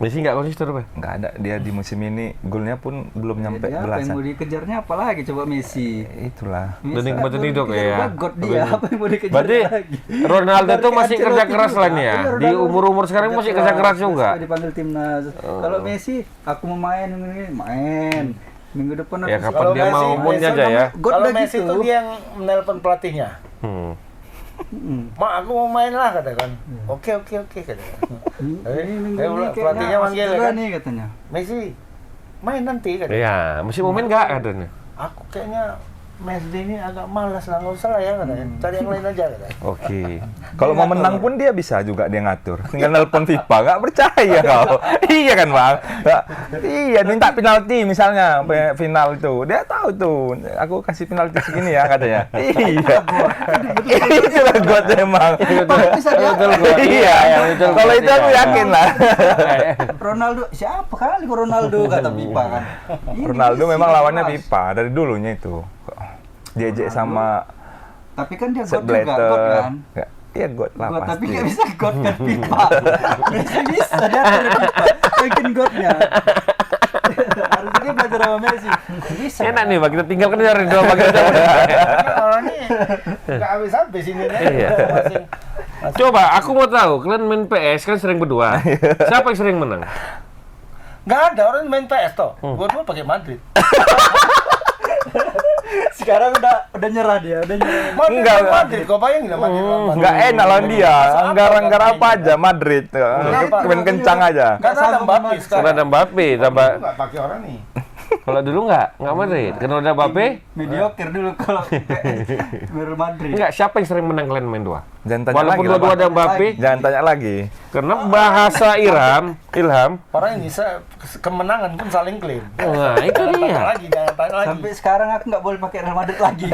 A: Messi nggak konsisten apa?
D: Nggak ada, dia di musim ini golnya pun belum nyampe
C: Dia apa yang
D: belasan.
C: mau dikejarnya apa lagi coba Messi?
D: Itulah.
C: Messi
A: Dending
C: apa
A: batin
C: yang
A: hidup
C: dikejar?
A: ya.
C: Udah God dia, apa yang mau dikejar
A: Berarti
C: lagi?
A: Ronaldo tuh
C: Ibaratnya
A: masih kerja
C: Ancelotti
A: keras
C: juga.
A: lah nih ya.
C: Iya,
A: Di
C: Ronaldo
A: umur-umur sekarang masih kerja keras juga.
C: terus dipanggil timnas. Kalau Messi, aku mau main ini, main. Minggu depan
A: Ya,
C: aku
A: kapan dia mau moodnya aja ya.
C: God
B: Kalau
C: udah
B: Messi
C: gitu.
B: itu dia yang menelpon pelatihnya. Mak, aku mau main lah katakan. Oke katakan.
C: Ini minggu
B: Eh,
C: ini
B: pelatihnya manggil ya kan?
C: nih katanya.
B: Messi main nanti kan.
A: Iya, masih mau main nggak katanya.
B: Aku kayaknya Messi ini agak malas lah, nggak usah lah ya katanya. Cari yang lain aja katanya.
A: Oke.
D: Kalau mau menang pun dia bisa juga dia ngatur. Tinggal nelpon FIFA, nggak percaya kau. Iya kan bang? Iya, minta penalti misalnya final itu, dia tahu tuh. Aku kasih penalti segini ya katanya. Iya. Itulah God emang.
C: Bisa dia.
D: Iya. Kalau itu aku yakin lah.
C: Ronaldo siapa kali kok Ronaldo kata FIFA kan. Ini
D: Ronaldo
C: Messi,
D: memang lawannya
C: jelas.
D: FIFA dari dulunya itu. Diejek sama
C: Tapi kan dia
D: Sepp
C: God juga, God
D: Blatter.
C: kan.
D: Nggak, iya God lah
C: God,
D: pasti.
C: tapi nggak bisa God kan FIFA. Messi bisa dia dari FIFA. Bikin Godnya. Harusnya dia belajar sama Messi. Bisa.
A: Enak nih, Pak. Kita tinggalkan dari dua bagian jauh.
B: Orang ini nggak habis-habis ini nih.
A: Iya. Coba, aku mau tahu, kalian main PS kan sering berdua. Siapa yang sering menang?
B: Nggak ada orang main PS toh. Gua pakai Madrid.
C: Sekarang udah nyerah dia, udah nyerah.
D: Enggak.
B: Madrid. Kau bayangin lah Madrid. lawan Madrid.
D: Enggak enak lawan dia.
B: Masa
D: Anggar-anggar
B: apa
D: apa aja Madrid. Main kencang aja.
B: Karena ada Mbappe
A: Karena
B: sekarang.
A: ada Mbappe, tambah.
B: Aku nggak pakai orang nih.
A: Kalau dulu nggak Madrid. Karena ada Mbappe.
C: Mediocre dulu kalau Real Madrid.
A: Enggak, siapa yang sering menang kalian main dua?
D: Jangan tanya
A: Walaupun
D: lagi lah,
A: dua-dua
D: Bang.
A: ada Mbappe,
D: Jangan tanya lagi.
A: karena bahasa Ilham.
B: Orang ini kemenangan pun saling klaim.
A: Nah, itu
B: Jangan tanya
A: dia.
B: lagi, jangan tanya lagi.
C: Sampai sekarang aku nggak boleh pakai Real Madrid lagi.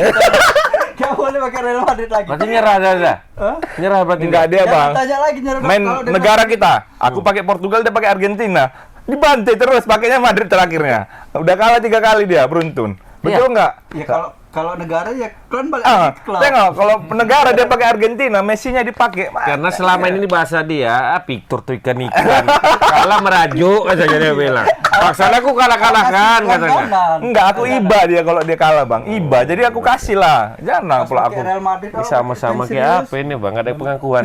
C: Nggak boleh pakai Real Madrid lagi.
A: Berarti nyerah dah.
C: Hah?
A: Nyerah berarti.
D: Enggak dia,
C: Jangan
D: Bang.
C: tanya lagi nyerah.
D: Main
C: Kalau dia
D: negara kita. Aku pakai Portugal, dia pakai Argentina. Dibantai terus, pakainya Madrid terakhirnya. Udah kalah 3 kali dia, beruntun. Betul nggak?
C: Ya kalau negara ya klan balik
D: Ah,
C: ke klub.
D: tengok kalau negara dia pakai Argentina, Messi-nya dipakai.
A: Karena selama ini bahasa dia, Victor tuh ikan-ikan. Kalah merajuk katanya dia bilang. Paksaan aku kalah-kalahkan katanya.
D: Enggak, aku iba dia kalau dia kalah, Bang. Iba. Jadi aku kasih lah. Jangan pula aku.
C: Real Madrid
A: Ini sama-sama kayak apa ini bang? Ada pengakuan.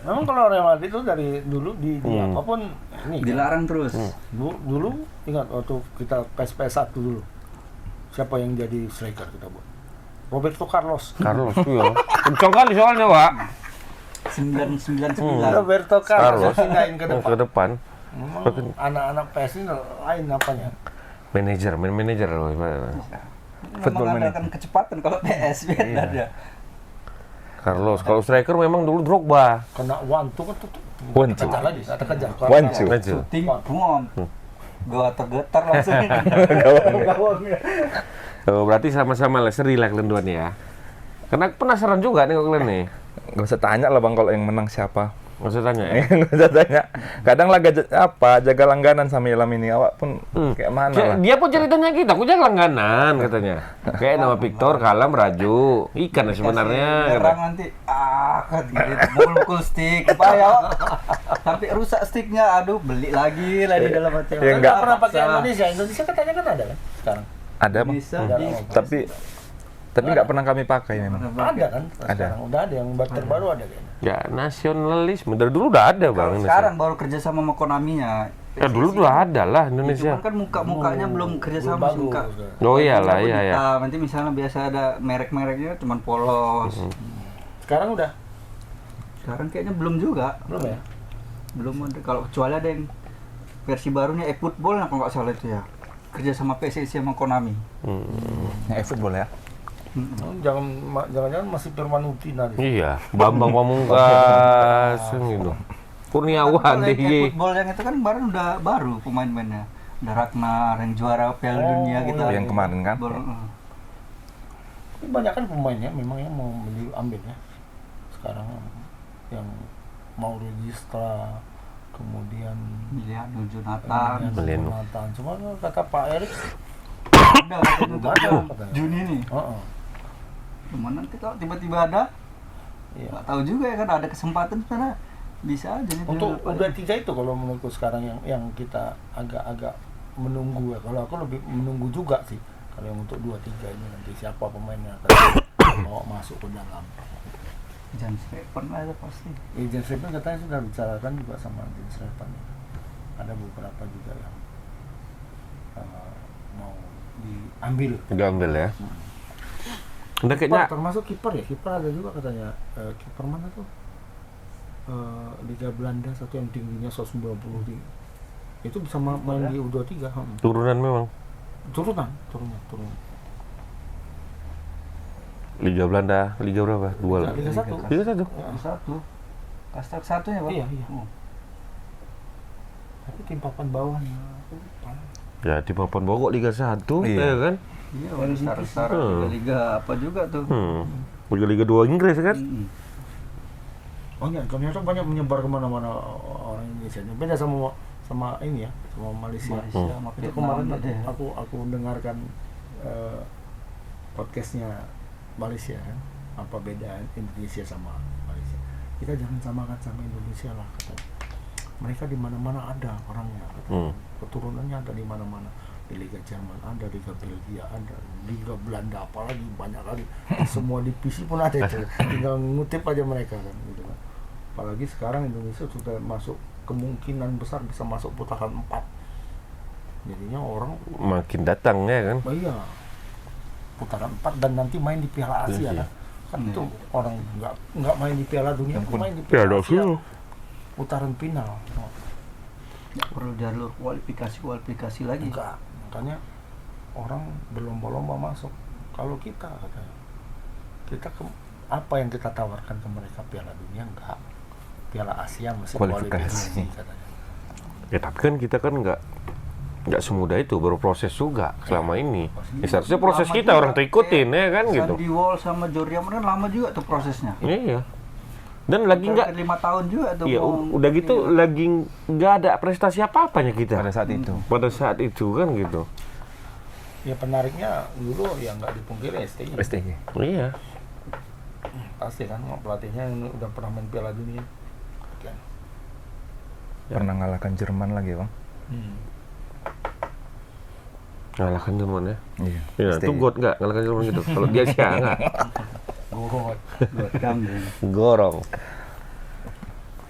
B: Memang kalau Real Madrid itu dari dulu di apapun ini
C: dilarang terus.
B: dulu ingat waktu kita PS1 dulu. Siapa yang jadi striker kita buat? Roberto Carlos.
A: Carlos tuh ya. Kencang kali soalnya, Pak.
C: 999.
B: Roberto Carlos pindahin ke
A: Ke
B: depan.
A: depan.
B: Memang anak-anak PS ini lain apanya?
A: Manajer, main manajer loh.
D: Football
C: Mengandalkan kecepatan kalau PS beda dia.
A: Carlos, kalau striker memang dulu Drogba.
B: Kena one two kan tuh.
D: One two.
B: Kejar lagi, kata kejar.
D: One two.
A: Maju.
C: Ting, boom. Getar langsung.
A: Oh, berarti sama-sama lah seri lah kalian dua nih ya. Karena penasaran juga nih kalian nih.
D: Nggak usah tanya lah, Bang, kalau yang menang siapa.
A: Nggak usah tanya ya.
D: Nggak usah tanya. Kadang lah jaga langganan sama Ilham ini. Awak pun kayak mana lah.
A: Dia pun ceritanya gitu, aku jaga langganan katanya. Kayak nama Victor kalah merajuk. Ikan ya sebenarnya.
C: Nyerang nanti kan gitu. Mukul stick apa ya. Sampai rusak sticknya. Aduh, beli lagi lah di dalam hati.
D: Ya, enggak.
B: Pernah pakai Indonesia. Indonesia katanya kan ada kan sekarang.
D: Ada, Bang.
C: Bisa
D: Tapi nggak pernah kami pakai memang.
B: Ada kan?
D: Ada.
B: Sekarang udah ada yang terbaru ada kayaknya.
A: Ya nasionalisme dari dulu udah ada bang.
C: Sekarang baru kerja sama Konami-nya.
A: Ya dulu udah ada lah Indonesia.
C: Cuman kan muka-mukanya belum kerja sama
B: bagus.
C: muka.
A: Oh iyalah, iya ya.
C: Nanti misalnya biasa ada merek-mereknya cuman polos.
B: Sekarang udah?
C: Sekarang kayaknya belum juga.
B: Belum ya?
C: Belum ada. Kalau kecuali ada yang versi barunya eFootball kalau nggak salah itu ya. Kerja sama PSSI sama Konami.
D: Football ya.
B: Jangan-jangan masih Firman Utina deh.
A: Iya, Bambang Pamungkas gitu. Kurniawan
C: Kalau
A: deh.
C: yang eFootball yang itu kan kemarin udah baru pemain-pemainnya. Ada Ragnar yang juara Piala Dunia gitu.
D: Yang kemarin kan?
B: Banyak kan pemainnya memang yang mau ambil ya. Sekarang yang mau registra, kemudian
C: Miliano Jonathan.
B: Cuma kata Pak Erik
C: Udah Juni nih. Cuman nanti kalau tiba-tiba ada, nggak tahu juga ya kan ada kesempatan sebenarnya. Bisa aja nih.
B: Untuk U23 itu kalau menurutku sekarang yang kita agak menunggu ya. Kalau aku lebih menunggu juga sih. Kalau yang untuk 23 ini nanti siapa pemainnya akan mau masuk ke dalam.
C: Jan Slepen lah itu pasti.
B: Jan Slepen katanya sudah bicarakan juga sama Jan Slepen. Ada beberapa juga yang mau
A: diambil ya. Udah kayaknya
B: termasuk kiper ya. Kiper ada juga katanya. Kiper mana tuh? Liga Belanda satu yang tingginya 190 tinggi. Itu bisa main di U23.
A: Turunan memang.
B: Turunan.
A: Liga Belanda, Liga berapa? Dua lah.
B: Liga 1.
A: Liga 1.
C: Satu. Kasta satunya, Pak.
B: Iya. Tapi tim papan bawahnya.
A: Ya, di papan bawah Liga 1,
D: Iya.
A: ya kan?
C: Iya, besar-besar liga apa juga tuh.
A: Liga 2 Inggris kan?
B: Oh iya, ternyata banyak menyebar kemana-mana orang Indonesia. Beda sama ini ya, sama Malaysia. Itu kemarin aku dengarkan podcastnya Malaysia kan, apa beda Indonesia sama Malaysia. Kita jangan samakan sama Indonesia lah katanya. Mereka di mana-mana ada orangnya, katanya. Keturunannya ada di mana-mana. Di Liga Jerman ada, Liga Belgia ada, Liga Belanda apalagi banyak kali. Semua divisi pun ada itu. Tinggal ngutip aja mereka kan gitu kan. Apalagi sekarang Indonesia sudah masuk, kemungkinan besar bisa masuk putaran 4. Jadinya orang
A: Makin datang ya kan?
B: oh iya, putaran 4 dan nanti main di Piala Asia kan. Kan itu orang nggak main di Piala Dunia, main di Piala Asia. Putaran final.
C: Nggak perlu jalur kualifikasi lagi.
B: Enggak, makanya orang berlomba-lomba masuk. Kalau kita katanya, apa yang kita tawarkan ke mereka Piala Dunia enggak. Piala Asia masih kualifikasi katanya.
A: Ya tapi kan kita kan nggak semudah itu, berproses juga selama ini. Ya, seharusnya proses
C: Lama
A: kita
C: juga.
A: orang terikutin ya kan gitu.
C: Sandy Wall sama Jordi Amat kan lama juga tuh prosesnya.
A: Iya. Dan lagi nggak,
C: 5 tahun juga tuh.
A: ya udah gitu lagi nggak ada prestasi apa-apanya kita
D: pada saat itu.
A: pada saat itu kan gitu.
B: Ya penariknya dulu ya nggak dipungkiri STI.
A: Iya.
B: Pasti kan pelatihnya yang udah pernah main Piala Dunia. Kan.
D: Pernah ngalahkan Jerman lagi, Bang.
A: Ngalahkan Jerman ya.
D: Iya.
A: Ya, itu got nggak ngalahkan Jerman gitu. Kalau dia sih nggak. Gorong.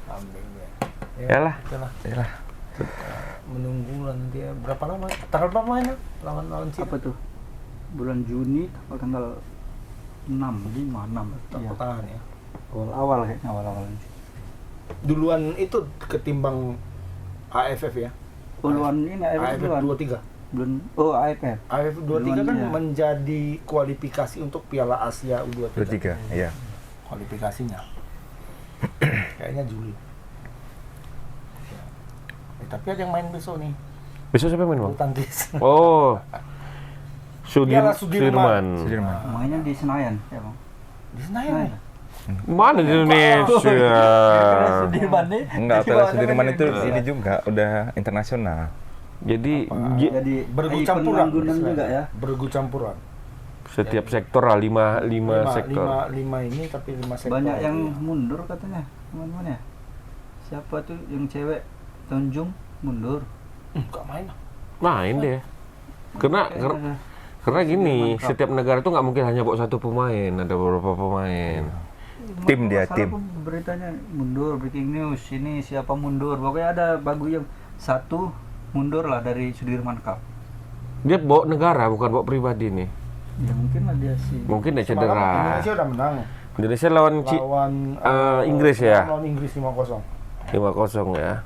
B: Kambing ya.
A: Yalah.
B: Itulah. Menunggu nanti ya. Berapa lama? Tanggal berapa mainnya? Lawan Cina.
C: Apa tuh? Bulan Juni tanggal 6, 5, 6. Iya.
B: Pertahanan ya.
C: Awal kayaknya awal.
B: Duluan itu ketimbang AFF ya.
C: Duluan ini
B: AFF
C: duluan.
B: 23.
C: Belum. Oh, AFF.
B: AFF 23 kan
C: Duluan, iya.
B: menjadi kualifikasi untuk Piala Asia U23.
D: 23, iya.
B: Kualifikasinya. Kayaknya Juli. Ya. Tapi ada yang main besok nih.
A: Besok siapa yang main bang?
B: Bulu tangkis.
A: Oh,
B: Piala Sudirman.
D: Sudirman.
C: Mainnya di Senayan, ya Bang.
B: Di Senayan ya?
A: Mana di Indonesia?
C: Sudirman nih.
D: Enggak, Piala Sudirman itu ini juga udah internasional.
A: Jadi
C: Jadi
B: Bergu campuran
C: juga ya.
B: Bergu campuran.
A: setiap sektor lah, lima sektor.
B: Lima ini tapi 5 sektor.
C: Banyak yang mundur katanya, teman-teman ya. Siapa tuh yang cewek Tanjung mundur?
B: Enggak main.
A: Main deh. Karena gini, setiap negara itu nggak mungkin hanya bawa satu pemain, ada beberapa pemain.
D: Tim dia,
C: Salah
D: tim.
C: pun beritanya mundur, breaking news ini siapa mundur. Pokoknya ada bagus yang satu mundur lah dari Sudirman Cup.
A: Dia bawa negara, bukan bawa pribadi nih.
C: Ya mungkin lah dia sih.
A: Mungkin dia
B: Semalam
A: cedera.
B: Indonesia udah menang.
A: Indonesia lawan Inggris ya.
B: Lawan Inggris 5-0.
A: 5-0 ya.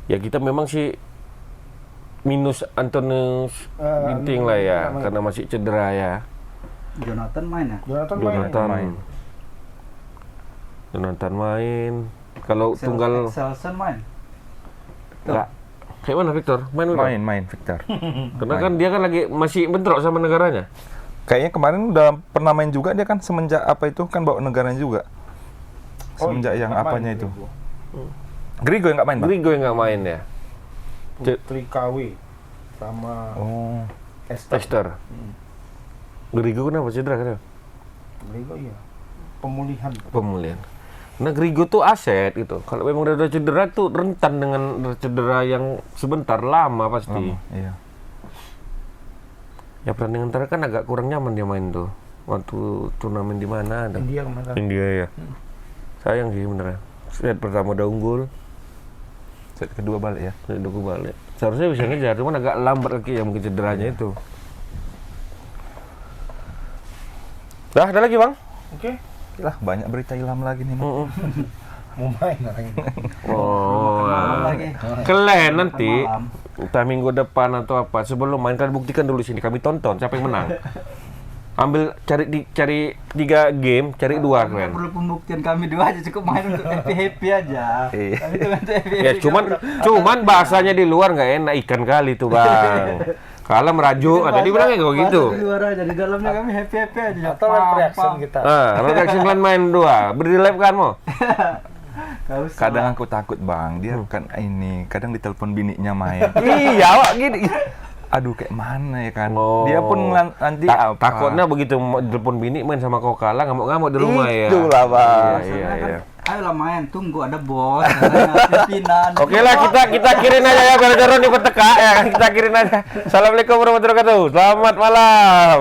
A: Ya kita memang sih minus Antonius Ginting lah ya, karena masih cedera ya.
C: Jonathan main ya?
A: Jonathan main. Kalau tunggal
C: Excelsen main.
A: enggak. Kayak mana Victor?
D: Main Victor.
A: Karena kan dia kan lagi masih bentrok sama negaranya.
D: Kayaknya kemarin udah pernah main juga dia kan semenjak apa itu kan bawa negaranya juga. Semenjak yang apanya itu. Grigo yang nggak main, Bang?
A: Grigo yang nggak main ya.
B: Putri KW sama
A: Esther. Grigo kenapa cedera kan?
B: Grigo iya. Pemulihan.
A: Nah, Grigo tuh aset gitu. Kalau memang udah cedera tuh rentan dengan cedera yang sebentar lama pasti.
D: Iya.
A: Ya pertandingan terakhir kan agak kurang nyaman dia main tuh. Waktu turnamen di mana ada?
B: India kemarin.
A: India ya. Sayang sih beneran. Set pertama udah unggul,
D: Set kedua balik ya.
A: set kedua balik. Seharusnya bisa ngejar, cuman agak lambat kaki yang mungkin cederanya itu. Dah, ada lagi bang?
B: Oke.
D: Lah banyak berita ilham lagi nih.
A: Mm-mm.
B: Mau main orang ini.
A: Oh,
C: lagi.
A: kalian nanti
C: Malam.
A: entah minggu depan atau apa sebelum main kalian buktikan dulu sini kami tonton siapa yang menang. Ambil cari 3 game, cari 2
C: Nggak
A: kalian.
C: perlu pembuktian kami dua aja, cukup main untuk happy aja.
D: Iya.
C: Kami itu untuk happy.
A: Ya cuman bahasanya di luar nggak enak ikan kali tuh bang. Kalau merajuk, tadi bilangnya kayak gitu.
C: Di luar aja, di dalamnya kami happy aja.
B: Atau live reaction kita.
A: Reaction kalian main 2, beri di live kan mau?
D: Kadang aku takut bang, dia kan ini kadang ditelepon biniknya main. Iya, wak gini. Aduh kayak mana ya kan?
A: Oh.
D: Dia pun nanti
A: Takutnya begitu telepon bini main sama Kokala ngamuk-ngamuk di rumah ya.
D: Itulah bang.
A: Iya.
C: Ayolah main, tunggu ada bos, pimpinan.
A: Oke lah kita kirim aja ya biar Roni berteka ya. Kita kirim aja. Assalamualaikum warahmatullahi wabarakatuh. Selamat malam.